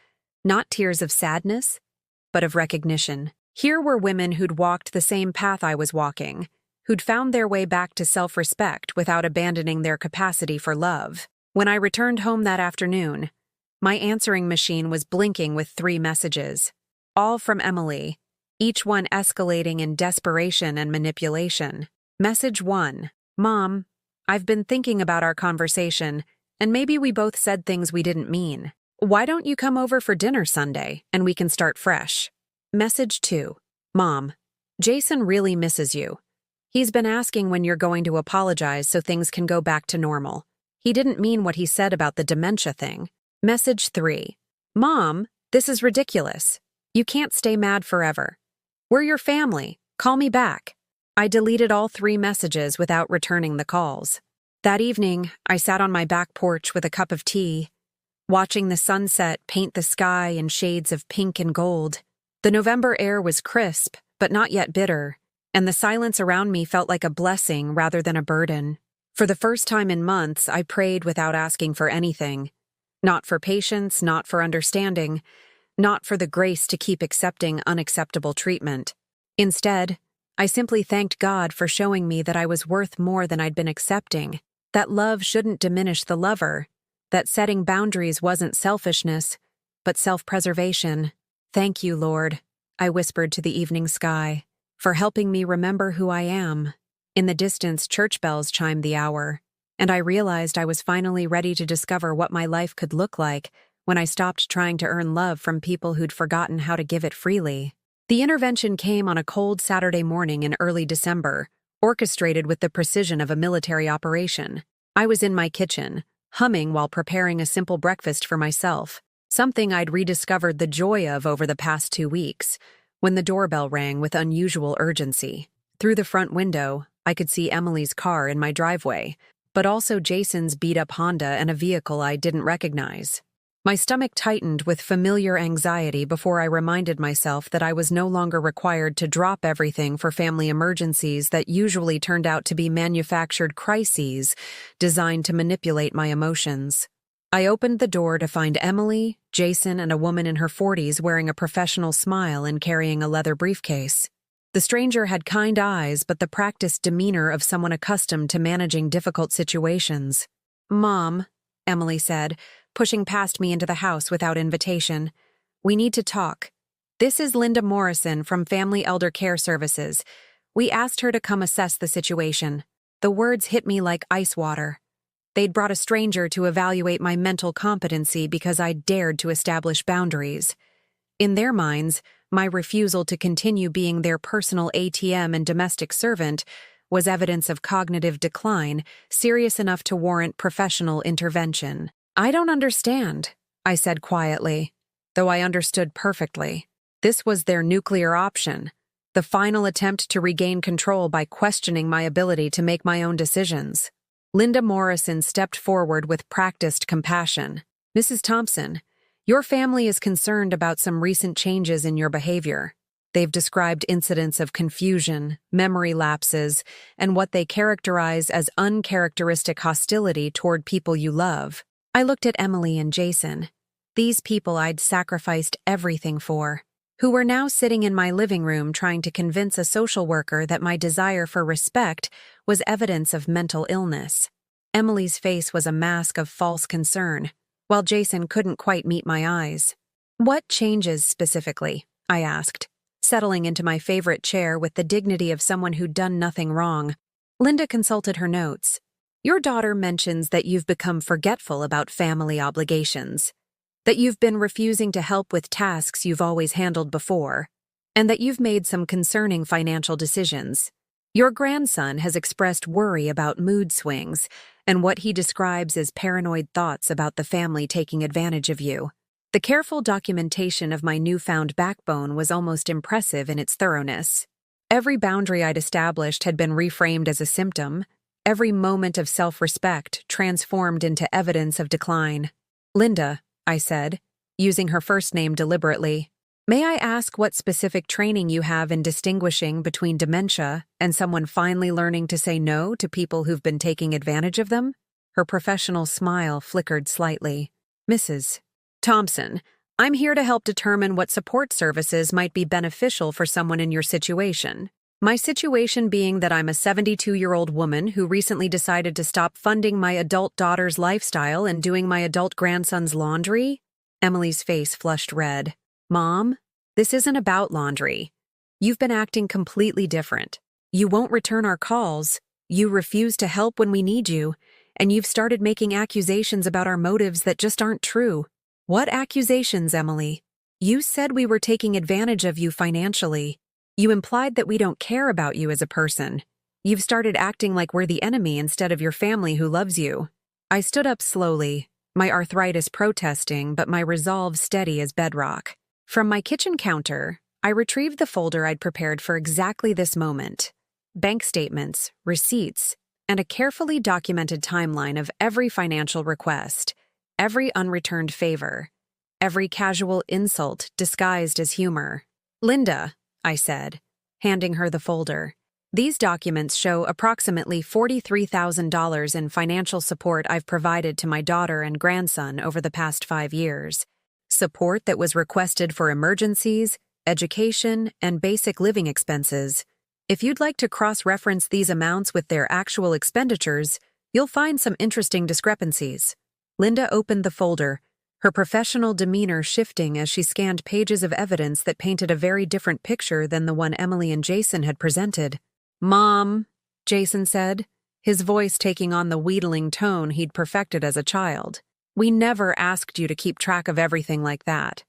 not tears of sadness, but of recognition. Here were women who'd walked the same path I was walking, who'd found their way back to self-respect without abandoning their capacity for love. When I returned home that afternoon, my answering machine was blinking with 3 messages, all from Emily, each one escalating in desperation and manipulation. Message 1. "Mom, I've been thinking about our conversation, and maybe we both said things we didn't mean. Why don't you come over for dinner Sunday, and we can start fresh?" Message 2. "Mom, Jason really misses you. He's been asking when you're going to apologize so things can go back to normal. He didn't mean what he said about the dementia thing." Message 3. "Mom, this is ridiculous. You can't stay mad forever. We're your family. Call me back." I deleted all 3 messages without returning the calls. That evening, I sat on my back porch with a cup of tea, watching the sunset paint the sky in shades of pink and gold. The November air was crisp, but not yet bitter, and the silence around me felt like a blessing rather than a burden. For the first time in months, I prayed without asking for anything. Not for patience, not for understanding, not for the grace to keep accepting unacceptable treatment. Instead, I simply thanked God for showing me that I was worth more than I'd been accepting, that love shouldn't diminish the lover, that setting boundaries wasn't selfishness, but self-preservation. "Thank you, Lord," I whispered to the evening sky, "for helping me remember who I am." In the distance, church bells chimed the hour, and I realized I was finally ready to discover what my life could look like when I stopped trying to earn love from people who'd forgotten how to give it freely. The intervention came on a cold Saturday morning in early December, orchestrated with the precision of a military operation. I was in my kitchen, humming while preparing a simple breakfast for myself, something I'd rediscovered the joy of over the past 2 weeks, when the doorbell rang with unusual urgency. Through the front window, I could see Emily's car in my driveway, but also Jason's beat-up Honda and a vehicle I didn't recognize. My stomach tightened with familiar anxiety before I reminded myself that I was no longer required to drop everything for family emergencies that usually turned out to be manufactured crises designed to manipulate my emotions. I opened the door to find Emily, Jason, and a woman in her 40s wearing a professional smile and carrying a leather briefcase. The stranger had kind eyes but the practiced demeanor of someone accustomed to managing difficult situations. "Mom," Emily said, pushing past me into the house without invitation. "We need to talk. This is Linda Morrison from Family Elder Care Services. We asked her to come assess the situation." The words hit me like ice water. They'd brought a stranger to evaluate my mental competency because I dared to establish boundaries. In their minds, my refusal to continue being their personal ATM and domestic servant was evidence of cognitive decline, serious enough to warrant professional intervention. "I don't understand," I said quietly, though I understood perfectly. This was their nuclear option, the final attempt to regain control by questioning my ability to make my own decisions. Linda Morrison stepped forward with practiced compassion. "Mrs. Thompson, your family is concerned about some recent changes in your behavior. They've described incidents of confusion, memory lapses, and what they characterize as uncharacteristic hostility toward people you love." I looked at Emily and Jason, these people I'd sacrificed everything for, who were now sitting in my living room trying to convince a social worker that my desire for respect was evidence of mental illness. Emily's face was a mask of false concern, while Jason couldn't quite meet my eyes. "What changes specifically?" I asked, settling into my favorite chair with the dignity of someone who'd done nothing wrong. Linda consulted her notes. "Your daughter mentions that you've become forgetful about family obligations, that you've been refusing to help with tasks you've always handled before, and that you've made some concerning financial decisions. Your grandson has expressed worry about mood swings and what he describes as paranoid thoughts about the family taking advantage of you." The careful documentation of my newfound backbone was almost impressive in its thoroughness. Every boundary I'd established had been reframed as a symptom, every moment of self-respect transformed into evidence of decline. "Linda," I said, using her first name deliberately, "may I ask what specific training you have in distinguishing between dementia and someone finally learning to say no to people who've been taking advantage of them?" Her professional smile flickered slightly. "Mrs. Thompson, I'm here to help determine what support services might be beneficial for someone in your situation. My situation being that I'm a 72-year-old woman who recently decided to stop funding my adult daughter's lifestyle and doing my adult grandson's laundry." Emily's face flushed red. "Mom, this isn't about laundry. You've been acting completely different. You won't return our calls, you refuse to help when we need you, and you've started making accusations about our motives that just aren't true." "What accusations, Emily? You said we were taking advantage of you financially. You implied that we don't care about you as a person. You've started acting like we're the enemy instead of your family who loves you." I stood up slowly, my arthritis protesting but my resolve steady as bedrock. From my kitchen counter, I retrieved the folder I'd prepared for exactly this moment. Bank statements, receipts, and a carefully documented timeline of every financial request, every unreturned favor, every casual insult disguised as humor. "Linda," I said, handing her the folder, "these documents show approximately $43,000 in financial support I've provided to my daughter and grandson over the past 5 years. Support that was requested for emergencies, education, and basic living expenses. If you'd like to cross-reference these amounts with their actual expenditures, you'll find some interesting discrepancies." Linda opened the folder, her professional demeanor shifting as she scanned pages of evidence that painted a very different picture than the one Emily and Jason had presented. "Mom," Jason said, his voice taking on the wheedling tone he'd perfected as a child. "We never asked you to keep track of everything like that.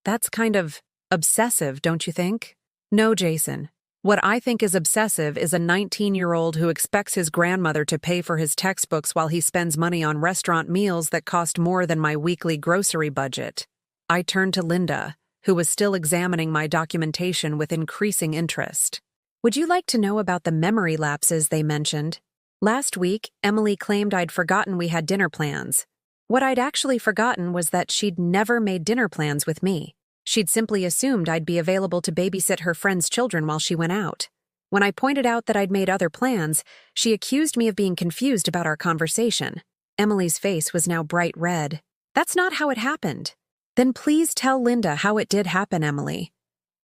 That's kind of obsessive, don't you think?" "No, Jason. What I think is obsessive is a 19-year-old who expects his grandmother to pay for his textbooks while he spends money on restaurant meals that cost more than my weekly grocery budget." I turned to Linda, who was still examining my documentation with increasing interest. "Would you like to know about the memory lapses they mentioned? Last week, Emily claimed I'd forgotten we had dinner plans. What I'd actually forgotten was that she'd never made dinner plans with me. She'd simply assumed I'd be available to babysit her friends' children while she went out. When I pointed out that I'd made other plans, she accused me of being confused about our conversation." Emily's face was now bright red. "That's not how it happened." "Then please tell Linda how it did happen, Emily.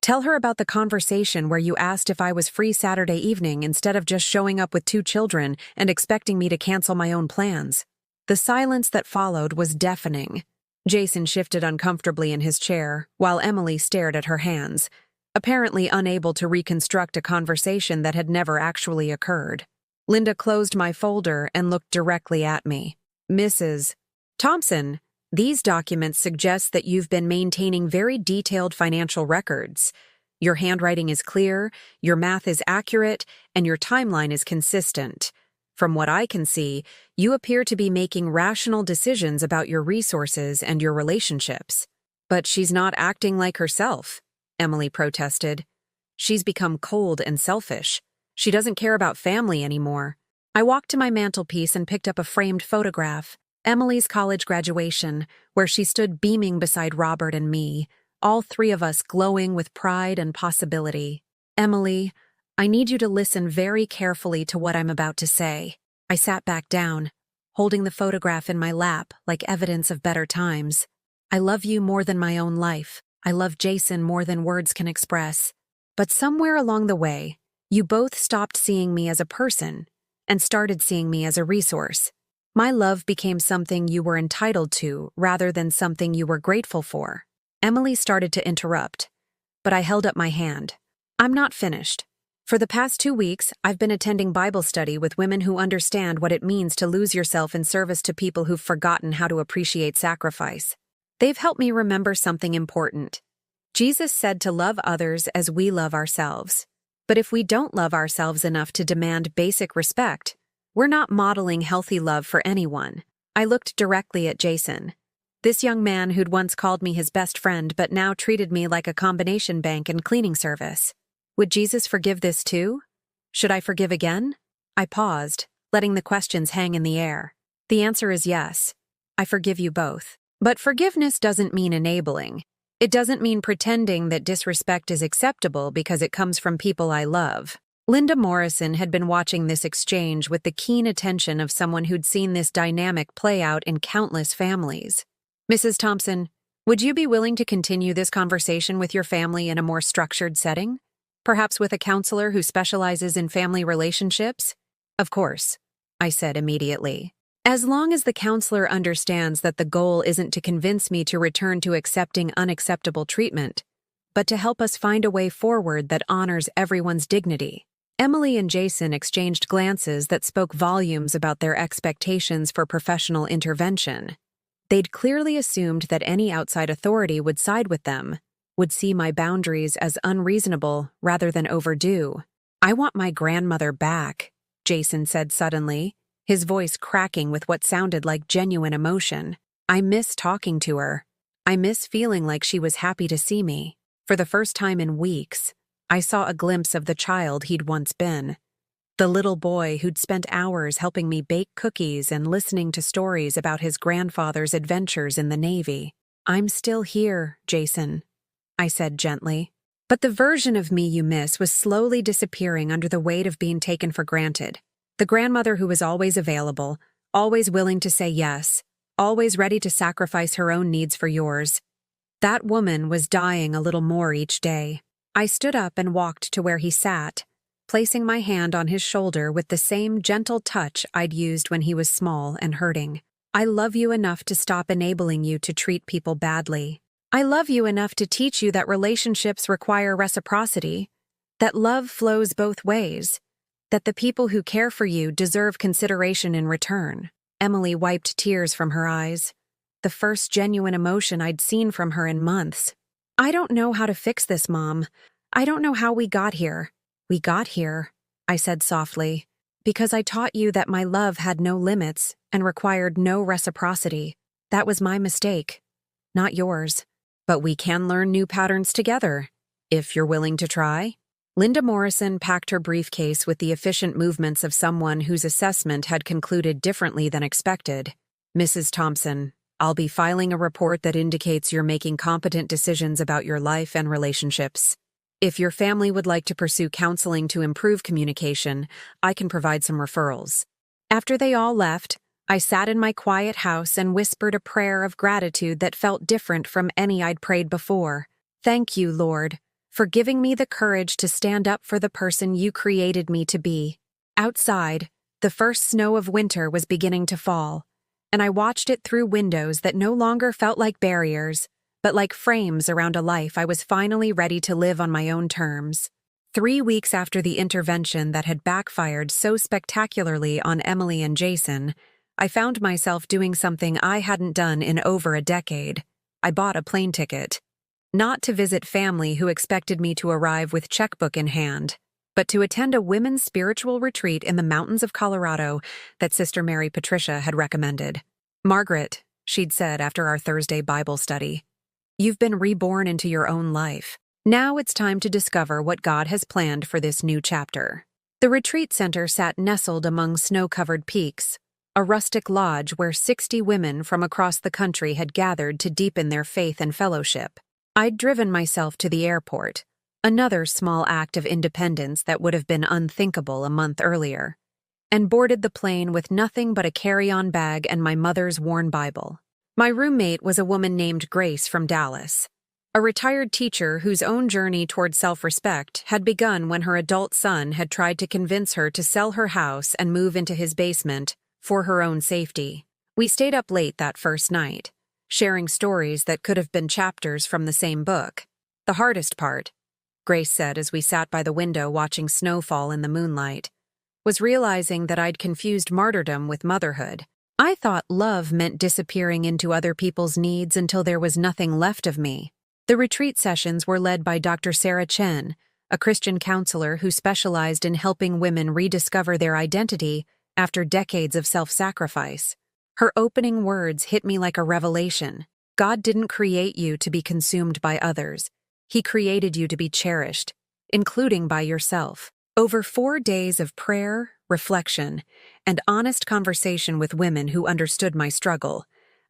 Tell her about the conversation where you asked if I was free Saturday evening instead of just showing up with 2 children and expecting me to cancel my own plans." The silence that followed was deafening. Jason shifted uncomfortably in his chair, while Emily stared at her hands, apparently unable to reconstruct a conversation that had never actually occurred. Linda closed my folder and looked directly at me. "Mrs. Thompson, these documents suggest that you've been maintaining very detailed financial records. Your handwriting is clear, your math is accurate, and your timeline is consistent. From what I can see, you appear to be making rational decisions about your resources and your relationships." "But she's not acting like herself," Emily protested. "She's become cold and selfish. She doesn't care about family anymore." I walked to my mantelpiece and picked up a framed photograph, Emily's college graduation, where she stood beaming beside Robert and me, all 3 of us glowing with pride and possibility. "Emily, I need you to listen very carefully to what I'm about to say." I sat back down, holding the photograph in my lap like evidence of better times. "I love you more than my own life. I love Jason more than words can express. But somewhere along the way, you both stopped seeing me as a person and started seeing me as a resource. My love became something you were entitled to rather than something you were grateful for." Emily started to interrupt, but I held up my hand. "I'm not finished. For the past 2 weeks, I've been attending Bible study with women who understand what it means to lose yourself in service to people who've forgotten how to appreciate sacrifice. They've helped me remember something important. Jesus said to love others as we love ourselves. But if we don't love ourselves enough to demand basic respect, we're not modeling healthy love for anyone." I looked directly at Jason. This young man who'd once called me his best friend but now treated me like a combination bank and cleaning service. Would Jesus forgive this too? Should I forgive again? I paused, letting the questions hang in the air. The answer is yes. I forgive you both. But forgiveness doesn't mean enabling. It doesn't mean pretending that disrespect is acceptable because it comes from people I love. Linda Morrison had been watching this exchange with the keen attention of someone who'd seen this dynamic play out in countless families. "Mrs. Thompson, would you be willing to continue this conversation with your family in a more structured setting? Perhaps with a counselor who specializes in family relationships?" "Of course," I said immediately. "As long as the counselor understands that the goal isn't to convince me to return to accepting unacceptable treatment, but to help us find a way forward that honors everyone's dignity." Emily and Jason exchanged glances that spoke volumes about their expectations for professional intervention. They'd clearly assumed that any outside authority would side with them, would see my boundaries as unreasonable rather than overdue. "I want my grandmother back," Jason said suddenly, his voice cracking with what sounded like genuine emotion. "I miss talking to her. I miss feeling like she was happy to see me." For the first time in weeks, I saw a glimpse of the child he'd once been. The little boy who'd spent hours helping me bake cookies and listening to stories about his grandfather's adventures in the Navy. "I'm still here, Jason," I said gently. But the version of me you miss was slowly disappearing under the weight of being taken for granted. The grandmother who was always available, always willing to say yes, always ready to sacrifice her own needs for yours. That woman was dying a little more each day. I stood up and walked to where he sat, placing my hand on his shoulder with the same gentle touch I'd used when he was small and hurting. "I love you enough to stop enabling you to treat people badly. I love you enough to teach you that relationships require reciprocity, that love flows both ways. That the people who care for you deserve consideration in return. Emily wiped tears from her eyes. The first genuine emotion I'd seen from her in months. I don't know how to fix this, Mom. I don't know how we got here. We got here, I said softly, because I taught you that my love had no limits and required no reciprocity. That was my mistake, not yours. But we can learn new patterns together, if you're willing to try. Linda Morrison packed her briefcase with the efficient movements of someone whose assessment had concluded differently than expected. Mrs. Thompson, I'll be filing a report that indicates you're making competent decisions about your life and relationships. If your family would like to pursue counseling to improve communication, I can provide some referrals. After they all left, I sat in my quiet house and whispered a prayer of gratitude that felt different from any I'd prayed before. Thank you, Lord, for giving me the courage to stand up for the person you created me to be. Outside, the first snow of winter was beginning to fall, and I watched it through windows that no longer felt like barriers, but like frames around a life I was finally ready to live on my own terms. 3 weeks after the intervention that had backfired so spectacularly on Emily and Jason, I found myself doing something I hadn't done in over a decade. I bought a plane ticket. Not to visit family who expected me to arrive with checkbook in hand, but to attend a women's spiritual retreat in the mountains of Colorado that Sister Mary Patricia had recommended. Margaret, she'd said after our Thursday Bible study, you've been reborn into your own life. Now it's time to discover what God has planned for this new chapter. The retreat center sat nestled among snow-covered peaks, a rustic lodge where 60 women from across the country had gathered to deepen their faith and fellowship. I'd driven myself to the airport, another small act of independence that would have been unthinkable a month earlier, and boarded the plane with nothing but a carry-on bag and my mother's worn Bible. My roommate was a woman named Grace from Dallas, a retired teacher whose own journey toward self-respect had begun when her adult son had tried to convince her to sell her house and move into his basement for her own safety. We stayed up late that first night, sharing stories that could have been chapters from the same book. The hardest part, Grace said as we sat by the window watching snow fall in the moonlight, was realizing that I'd confused martyrdom with motherhood. I thought love meant disappearing into other people's needs until there was nothing left of me. The retreat sessions were led by Dr. Sarah Chen, a Christian counselor who specialized in helping women rediscover their identity after decades of self-sacrifice. Her opening words hit me like a revelation. God didn't create you to be consumed by others. He created you to be cherished, including by yourself. Over 4 days of prayer, reflection, and honest conversation with women who understood my struggle,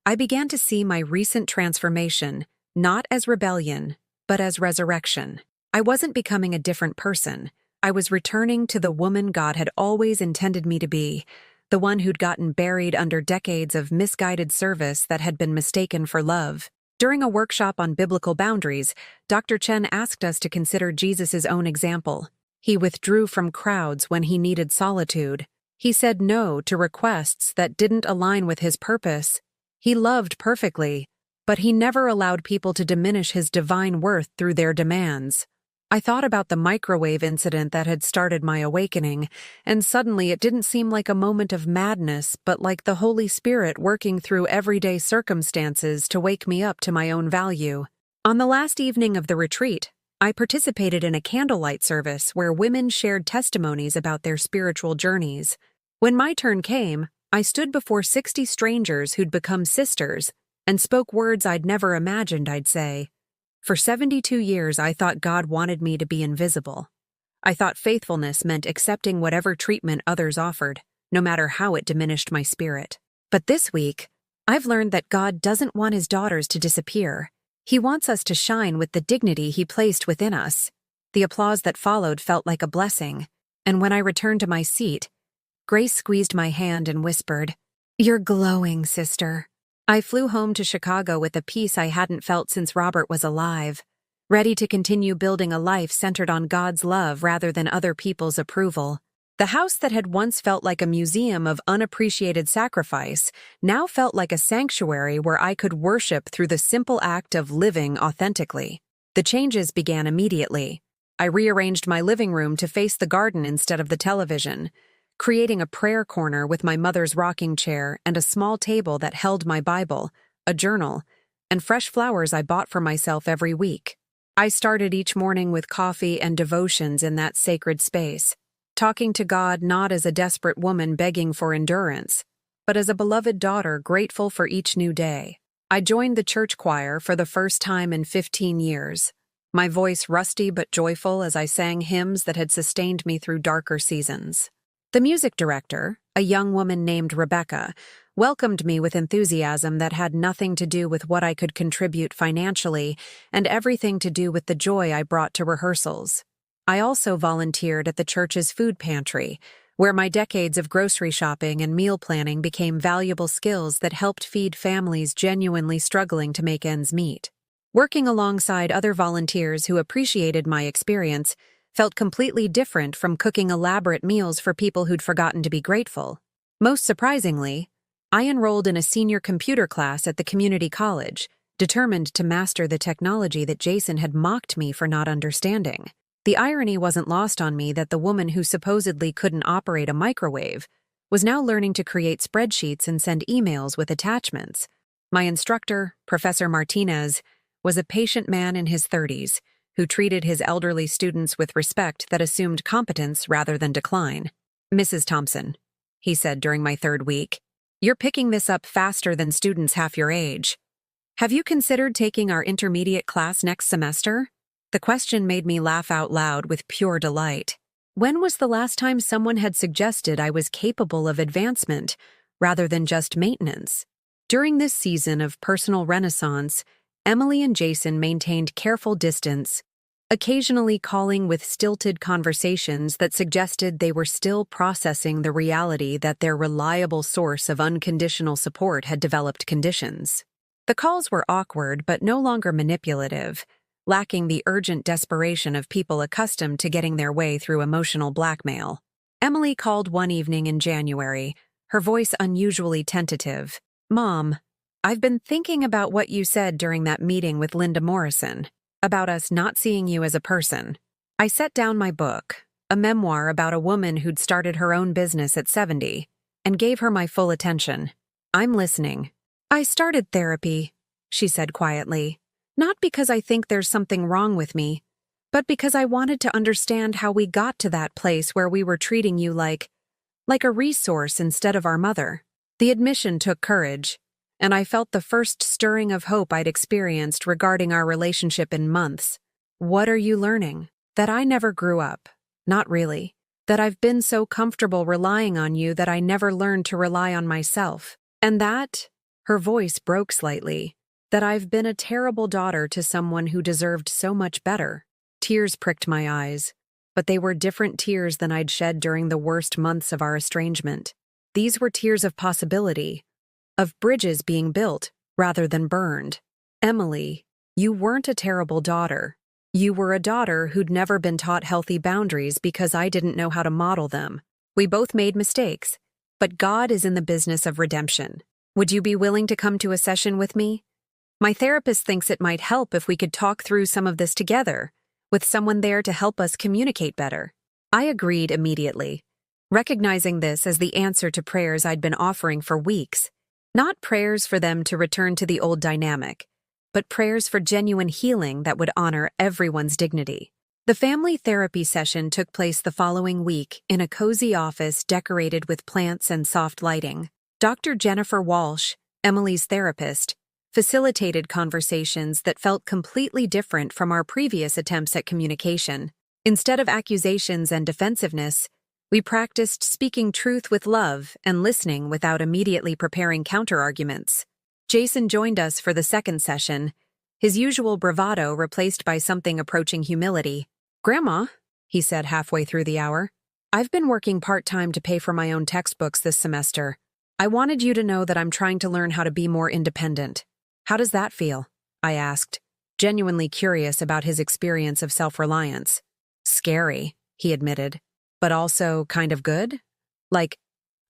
I began to see my recent transformation not as rebellion, but as resurrection. I wasn't becoming a different person. I was returning to the woman God had always intended me to be, the one who'd gotten buried under decades of misguided service that had been mistaken for love. During a workshop on biblical boundaries, Dr. Chen asked us to consider Jesus' own example. He withdrew from crowds when he needed solitude. He said no to requests that didn't align with his purpose. He loved perfectly, but he never allowed people to diminish his divine worth through their demands. I thought about the microwave incident that had started my awakening, and suddenly it didn't seem like a moment of madness, but like the Holy Spirit working through everyday circumstances to wake me up to my own value. On the last evening of the retreat, I participated in a candlelight service where women shared testimonies about their spiritual journeys. When my turn came, I stood before 60 strangers who'd become sisters and spoke words I'd never imagined I'd say. For 72 years, I thought God wanted me to be invisible. I thought faithfulness meant accepting whatever treatment others offered, no matter how it diminished my spirit. But this week, I've learned that God doesn't want his daughters to disappear. He wants us to shine with the dignity he placed within us. The applause that followed felt like a blessing, and when I returned to my seat, Grace squeezed my hand and whispered, "You're glowing, sister." I flew home to Chicago with a peace I hadn't felt since Robert was alive, ready to continue building a life centered on God's love rather than other people's approval. The house that had once felt like a museum of unappreciated sacrifice now felt like a sanctuary where I could worship through the simple act of living authentically. The changes began immediately. I rearranged my living room to face the garden instead of the television, creating a prayer corner with my mother's rocking chair and a small table that held my Bible, a journal, and fresh flowers I bought for myself every week. I started each morning with coffee and devotions in that sacred space, talking to God not as a desperate woman begging for endurance, but as a beloved daughter grateful for each new day. I joined the church choir for the first time in 15 years, my voice rusty but joyful as I sang hymns that had sustained me through darker seasons. The music director, a young woman named Rebecca, welcomed me with enthusiasm that had nothing to do with what I could contribute financially and everything to do with the joy I brought to rehearsals. I also volunteered at the church's food pantry, where my decades of grocery shopping and meal planning became valuable skills that helped feed families genuinely struggling to make ends meet. Working alongside other volunteers who appreciated my experience felt completely different from cooking elaborate meals for people who'd forgotten to be grateful. Most surprisingly, I enrolled in a senior computer class at the community college, determined to master the technology that Jason had mocked me for not understanding. The irony wasn't lost on me that the woman who supposedly couldn't operate a microwave was now learning to create spreadsheets and send emails with attachments. My instructor, Professor Martinez, was a patient man in his 30s who treated his elderly students with respect that assumed competence rather than decline. "Mrs. Thompson," he said during my third week, "you're picking this up faster than students half your age. Have you considered taking our intermediate class next semester?" The question made me laugh out loud with pure delight. When was the last time someone had suggested I was capable of advancement rather than just maintenance? During this season of personal renaissance, Emily and Jason maintained careful distance, occasionally calling with stilted conversations that suggested they were still processing the reality that their reliable source of unconditional support had developed conditions. The calls were awkward but no longer manipulative, lacking the urgent desperation of people accustomed to getting their way through emotional blackmail. Emily called one evening in January, her voice unusually tentative. "Mom, I've been thinking about what you said during that meeting with Linda Morrison, about us not seeing you as a person." I set down my book, a memoir about a woman who'd started her own business at 70, and gave her my full attention. "I'm listening." "I started therapy," she said quietly, "not because I think there's something wrong with me, but because I wanted to understand how we got to that place where we were treating you like a resource instead of our mother." The admission took courage, and I felt the first stirring of hope I'd experienced regarding our relationship in months. "What are you learning?" "That I never grew up. Not really. That I've been so comfortable relying on you that I never learned to rely on myself. And that," her voice broke slightly, "that I've been a terrible daughter to someone who deserved so much better." Tears pricked my eyes, but they were different tears than I'd shed during the worst months of our estrangement. These were tears of possibility, of bridges being built rather than burned. "Emily, you weren't a terrible daughter. You were a daughter who'd never been taught healthy boundaries because I didn't know how to model them. We both made mistakes, but God is in the business of redemption. Would you be willing to come to a session with me? My therapist thinks it might help if we could talk through some of this together, with someone there to help us communicate better." I agreed immediately, recognizing this as the answer to prayers I'd been offering for weeks. Not prayers for them to return to the old dynamic, but prayers for genuine healing that would honor everyone's dignity. The family therapy session took place the following week in a cozy office decorated with plants and soft lighting. Dr. Jennifer Walsh, Emily's therapist, facilitated conversations that felt completely different from our previous attempts at communication. Instead of accusations and defensiveness, we practiced speaking truth with love and listening without immediately preparing counterarguments. Jason joined us for the second session, his usual bravado replaced by something approaching humility. "Grandma," he said halfway through the hour, "I've been working part-time to pay for my own textbooks this semester. I wanted you to know that I'm trying to learn how to be more independent. How does that feel?" I asked, genuinely curious about his experience of self-reliance. "Scary," he admitted. "But also kind of good? Like,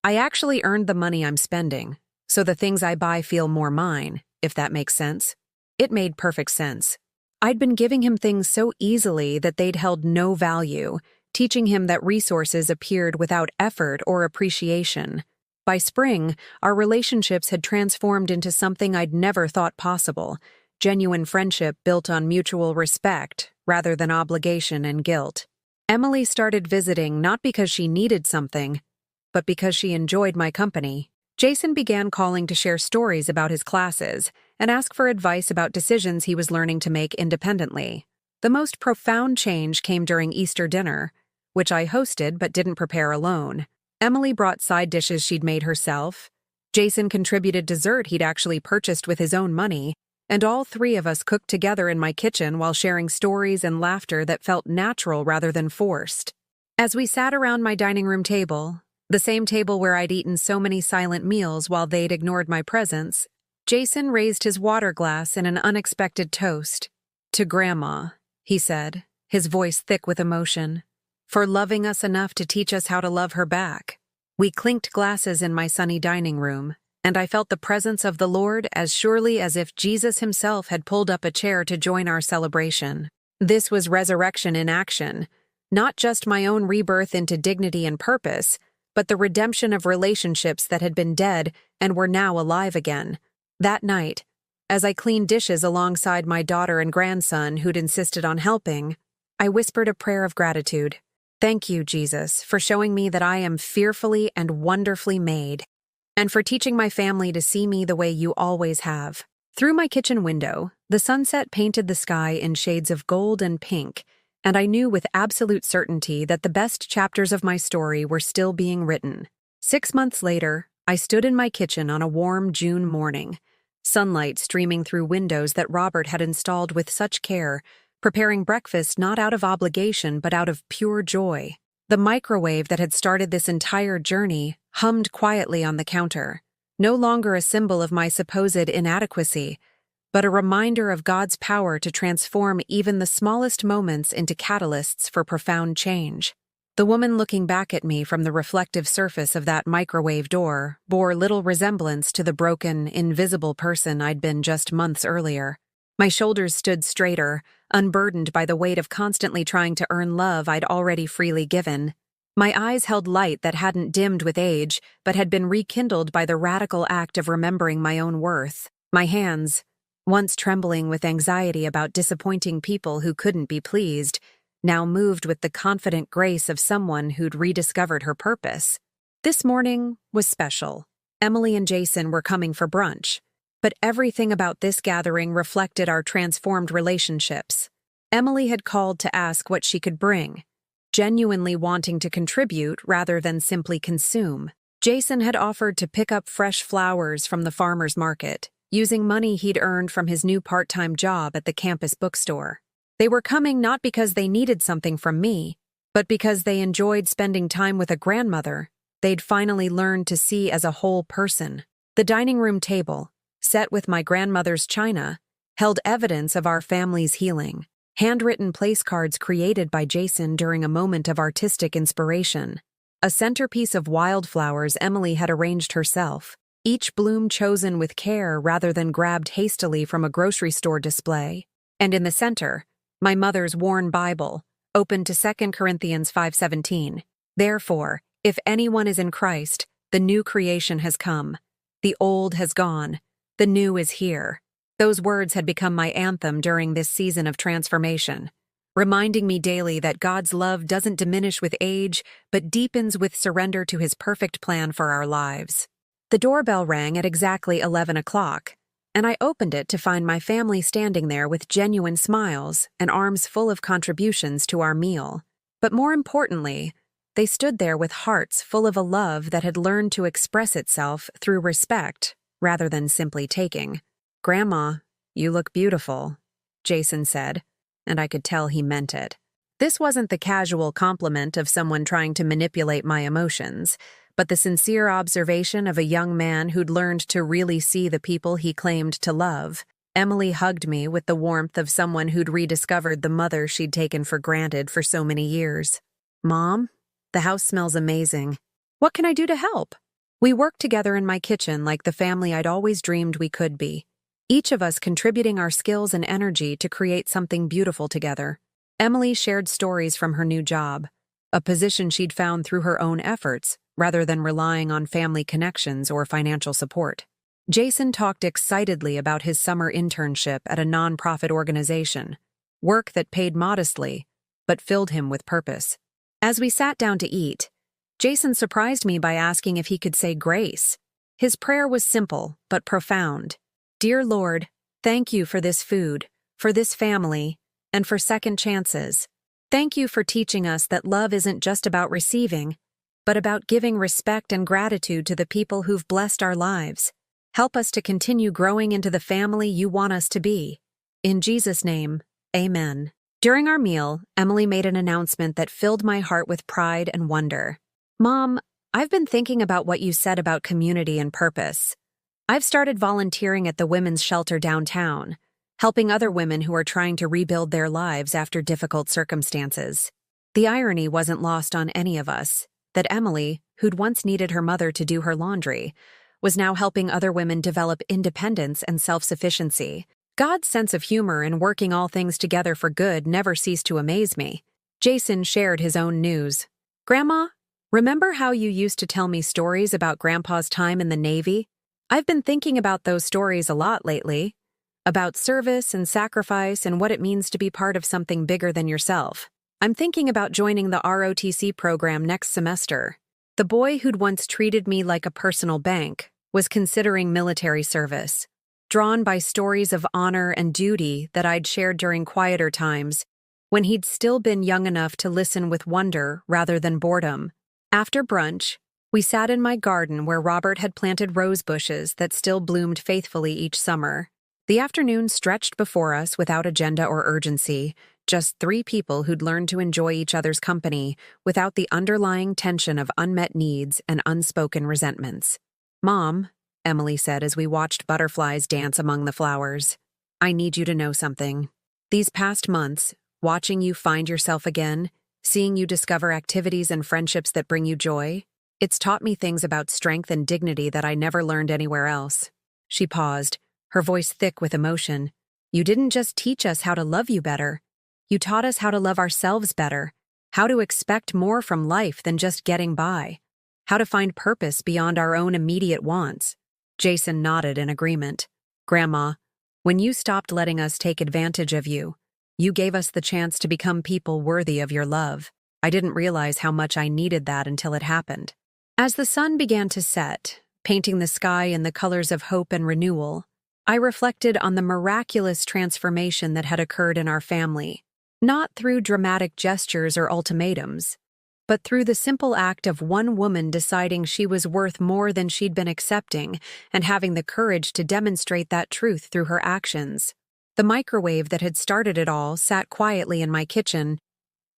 I actually earned the money I'm spending, so the things I buy feel more mine, if that makes sense." It made perfect sense. I'd been giving him things so easily that they'd held no value, teaching him that resources appeared without effort or appreciation. By spring, our relationships had transformed into something I'd never thought possible: genuine friendship built on mutual respect rather than obligation and guilt. Emily started visiting not because she needed something, but because she enjoyed my company. Jason began calling to share stories about his classes and ask for advice about decisions he was learning to make independently. The most profound change came during Easter dinner, which I hosted but didn't prepare alone. Emily brought side dishes she'd made herself. Jason contributed dessert he'd actually purchased with his own money, and all three of us cooked together in my kitchen while sharing stories and laughter that felt natural rather than forced. As we sat around my dining room table, the same table where I'd eaten so many silent meals while they'd ignored my presence, Jason raised his water glass in an unexpected toast. "To Grandma," he said, his voice thick with emotion, "for loving us enough to teach us how to love her back." We clinked glasses in my sunny dining room, and I felt the presence of the Lord as surely as if Jesus himself had pulled up a chair to join our celebration. This was resurrection in action, not just my own rebirth into dignity and purpose, but the redemption of relationships that had been dead and were now alive again. That night, as I cleaned dishes alongside my daughter and grandson who'd insisted on helping, I whispered a prayer of gratitude. "Thank you, Jesus, for showing me that I am fearfully and wonderfully made, and for teaching my family to see me the way you always have." Through my kitchen window, the sunset painted the sky in shades of gold and pink, and I knew with absolute certainty that the best chapters of my story were still being written. 6 months later, I stood in my kitchen on a warm June morning, sunlight streaming through windows that Robert had installed with such care, preparing breakfast not out of obligation but out of pure joy. The microwave that had started this entire journey hummed quietly on the counter, no longer a symbol of my supposed inadequacy, but a reminder of God's power to transform even the smallest moments into catalysts for profound change. The woman looking back at me from the reflective surface of that microwave door bore little resemblance to the broken, invisible person I'd been just months earlier. My shoulders stood straighter, unburdened by the weight of constantly trying to earn love I'd already freely given. My eyes held light that hadn't dimmed with age, but had been rekindled by the radical act of remembering my own worth. My hands, once trembling with anxiety about disappointing people who couldn't be pleased, now moved with the confident grace of someone who'd rediscovered her purpose. This morning was special. Emily and Jason were coming for brunch, but everything about this gathering reflected our transformed relationships. Emily had called to ask what she could bring, genuinely wanting to contribute rather than simply consume. Jason had offered to pick up fresh flowers from the farmer's market, using money he'd earned from his new part-time job at the campus bookstore. They were coming not because they needed something from me, but because they enjoyed spending time with a grandmother they'd finally learned to see as a whole person. The dining room table, set with my grandmother's china, held evidence of our family's healing. Handwritten place cards created by Jason during a moment of artistic inspiration. A centerpiece of wildflowers Emily had arranged herself, each bloom chosen with care rather than grabbed hastily from a grocery store display. And in the center, my mother's worn Bible, open to 2 Corinthians 5:17. "Therefore, if anyone is in Christ, the new creation has come. The old has gone. The new is here." Those words had become my anthem during this season of transformation, reminding me daily that God's love doesn't diminish with age, but deepens with surrender to his perfect plan for our lives. The doorbell rang at exactly 11 o'clock, and I opened it to find my family standing there with genuine smiles and arms full of contributions to our meal. But more importantly, they stood there with hearts full of a love that had learned to express itself through respect rather than simply taking. "Grandma, you look beautiful," Jason said, and I could tell he meant it. This wasn't the casual compliment of someone trying to manipulate my emotions, but the sincere observation of a young man who'd learned to really see the people he claimed to love. Emily hugged me with the warmth of someone who'd rediscovered the mother she'd taken for granted for so many years. "Mom, the house smells amazing. What can I do to help?" We worked together in my kitchen like the family I'd always dreamed we could be. each of us contributing our skills and energy to create something beautiful together. Emily shared stories from her new job, a position she'd found through her own efforts, rather than relying on family connections or financial support. Jason talked excitedly about his summer internship at a nonprofit organization, work that paid modestly, but filled him with purpose. As we sat down to eat, Jason surprised me by asking if he could say grace. His prayer was simple, but profound. Dear Lord, thank you for this food, for this family, and for second chances. Thank you for teaching us that love isn't just about receiving, but about giving respect and gratitude to the people who've blessed our lives. Help us to continue growing into the family you want us to be. In Jesus' name, amen. During our meal, Emily made an announcement that filled my heart with pride and wonder. Mom, I've been thinking about what you said about community and purpose. I've started volunteering at the women's shelter downtown, helping other women who are trying to rebuild their lives after difficult circumstances. The irony wasn't lost on any of us, that Emily, who'd once needed her mother to do her laundry, was now helping other women develop independence and self-sufficiency. God's sense of humor in working all things together for good never ceased to amaze me. Jason shared his own news. Grandma, remember how you used to tell me stories about Grandpa's time in the Navy? I've been thinking about those stories a lot lately, about service and sacrifice and what it means to be part of something bigger than yourself. I'm thinking about joining the ROTC program next semester. The boy who'd once treated me like a personal bank was considering military service. Drawn by stories of honor and duty that I'd shared during quieter times, when he'd still been young enough to listen with wonder rather than boredom. After brunch, we sat in my garden where Robert had planted rose bushes that still bloomed faithfully each summer. The afternoon stretched before us without agenda or urgency, just three people who'd learned to enjoy each other's company without the underlying tension of unmet needs and unspoken resentments. Mom, Emily said as we watched butterflies dance among the flowers, I need you to know something. These past months, watching you find yourself again, seeing you discover activities and friendships that bring you joy, it's taught me things about strength and dignity that I never learned anywhere else. She paused, her voice thick with emotion. You didn't just teach us how to love you better. You taught us how to love ourselves better, how to expect more from life than just getting by, how to find purpose beyond our own immediate wants. Jason nodded in agreement. Grandma, when you stopped letting us take advantage of you, you gave us the chance to become people worthy of your love. I didn't realize how much I needed that until it happened. As the sun began to set, painting the sky in the colors of hope and renewal, I reflected on the miraculous transformation that had occurred in our family, not through dramatic gestures or ultimatums, but through the simple act of one woman deciding she was worth more than she'd been accepting and having the courage to demonstrate that truth through her actions. The microwave that had started it all sat quietly in my kitchen,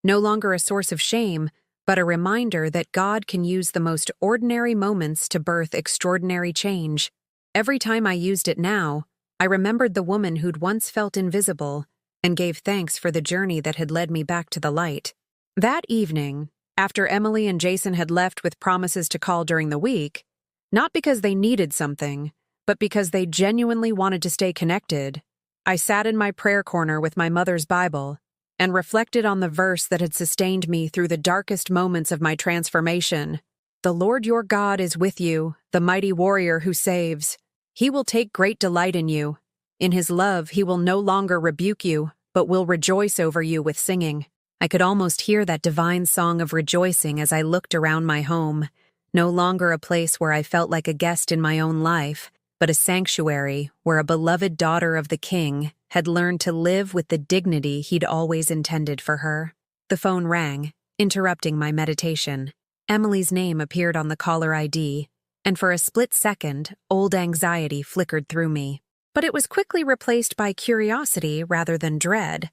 no longer a source of shame, but a reminder that God can use the most ordinary moments to birth extraordinary change. Every time I used it now, I remembered the woman who'd once felt invisible and gave thanks for the journey that had led me back to the light. That evening, after Emily and Jason had left with promises to call during the week, not because they needed something, but because they genuinely wanted to stay connected, I sat in my prayer corner with my mother's Bible and reflected on the verse that had sustained me through the darkest moments of my transformation. The Lord your God is with you, the mighty warrior who saves. He will take great delight in you. In his love, he will no longer rebuke you, but will rejoice over you with singing. I could almost hear that divine song of rejoicing as I looked around my home, no longer a place where I felt like a guest in my own life, but a sanctuary where a beloved daughter of the King had learned to live with the dignity he'd always intended for her. The phone rang, interrupting my meditation. Emily's name appeared on the caller ID, and for a split second, old anxiety flickered through me. But it was quickly replaced by curiosity rather than dread,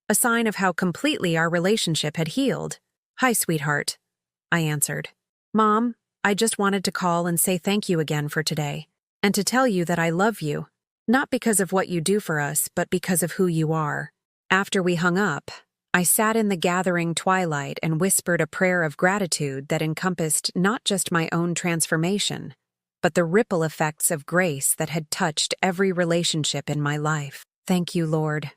a sign of how completely our relationship had healed. Hi, sweetheart, I answered. Mom, I just wanted to call and say thank you again for today, and to tell you that I love you, not because of what you do for us, but because of who you are. After we hung up, I sat in the gathering twilight and whispered a prayer of gratitude that encompassed not just my own transformation, but the ripple effects of grace that had touched every relationship in my life. "Thank you, Lord,"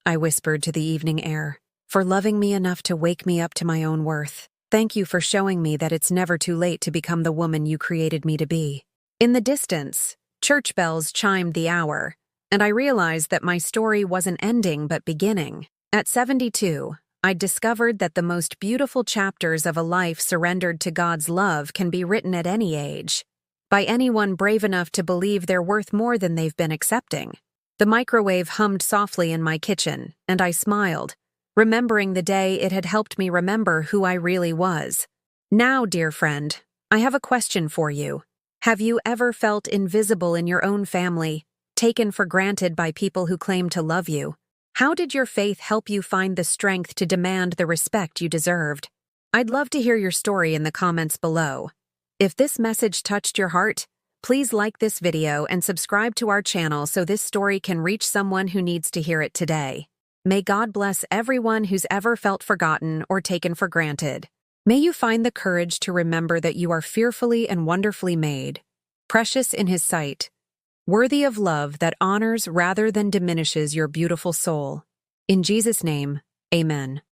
I whispered to the evening air, "for loving me enough to wake me up to my own worth. Thank you for showing me that it's never too late to become the woman you created me to be." In the distance, church bells chimed the hour, and I realized that my story wasn't ending but beginning. At 72, I discovered that the most beautiful chapters of a life surrendered to God's love can be written at any age, by anyone brave enough to believe they're worth more than they've been accepting. The microwave hummed softly in my kitchen, and I smiled, remembering the day it had helped me remember who I really was. Now, dear friend, I have a question for you. Have you ever felt invisible in your own family, taken for granted by people who claim to love you? How did your faith help you find the strength to demand the respect you deserved? I'd love to hear your story in the comments below. If this message touched your heart, please like this video and subscribe to our channel so this story can reach someone who needs to hear it today. May God bless everyone who's ever felt forgotten or taken for granted. May you find the courage to remember that you are fearfully and wonderfully made, precious in His sight, worthy of love that honors rather than diminishes your beautiful soul. In Jesus' name, amen.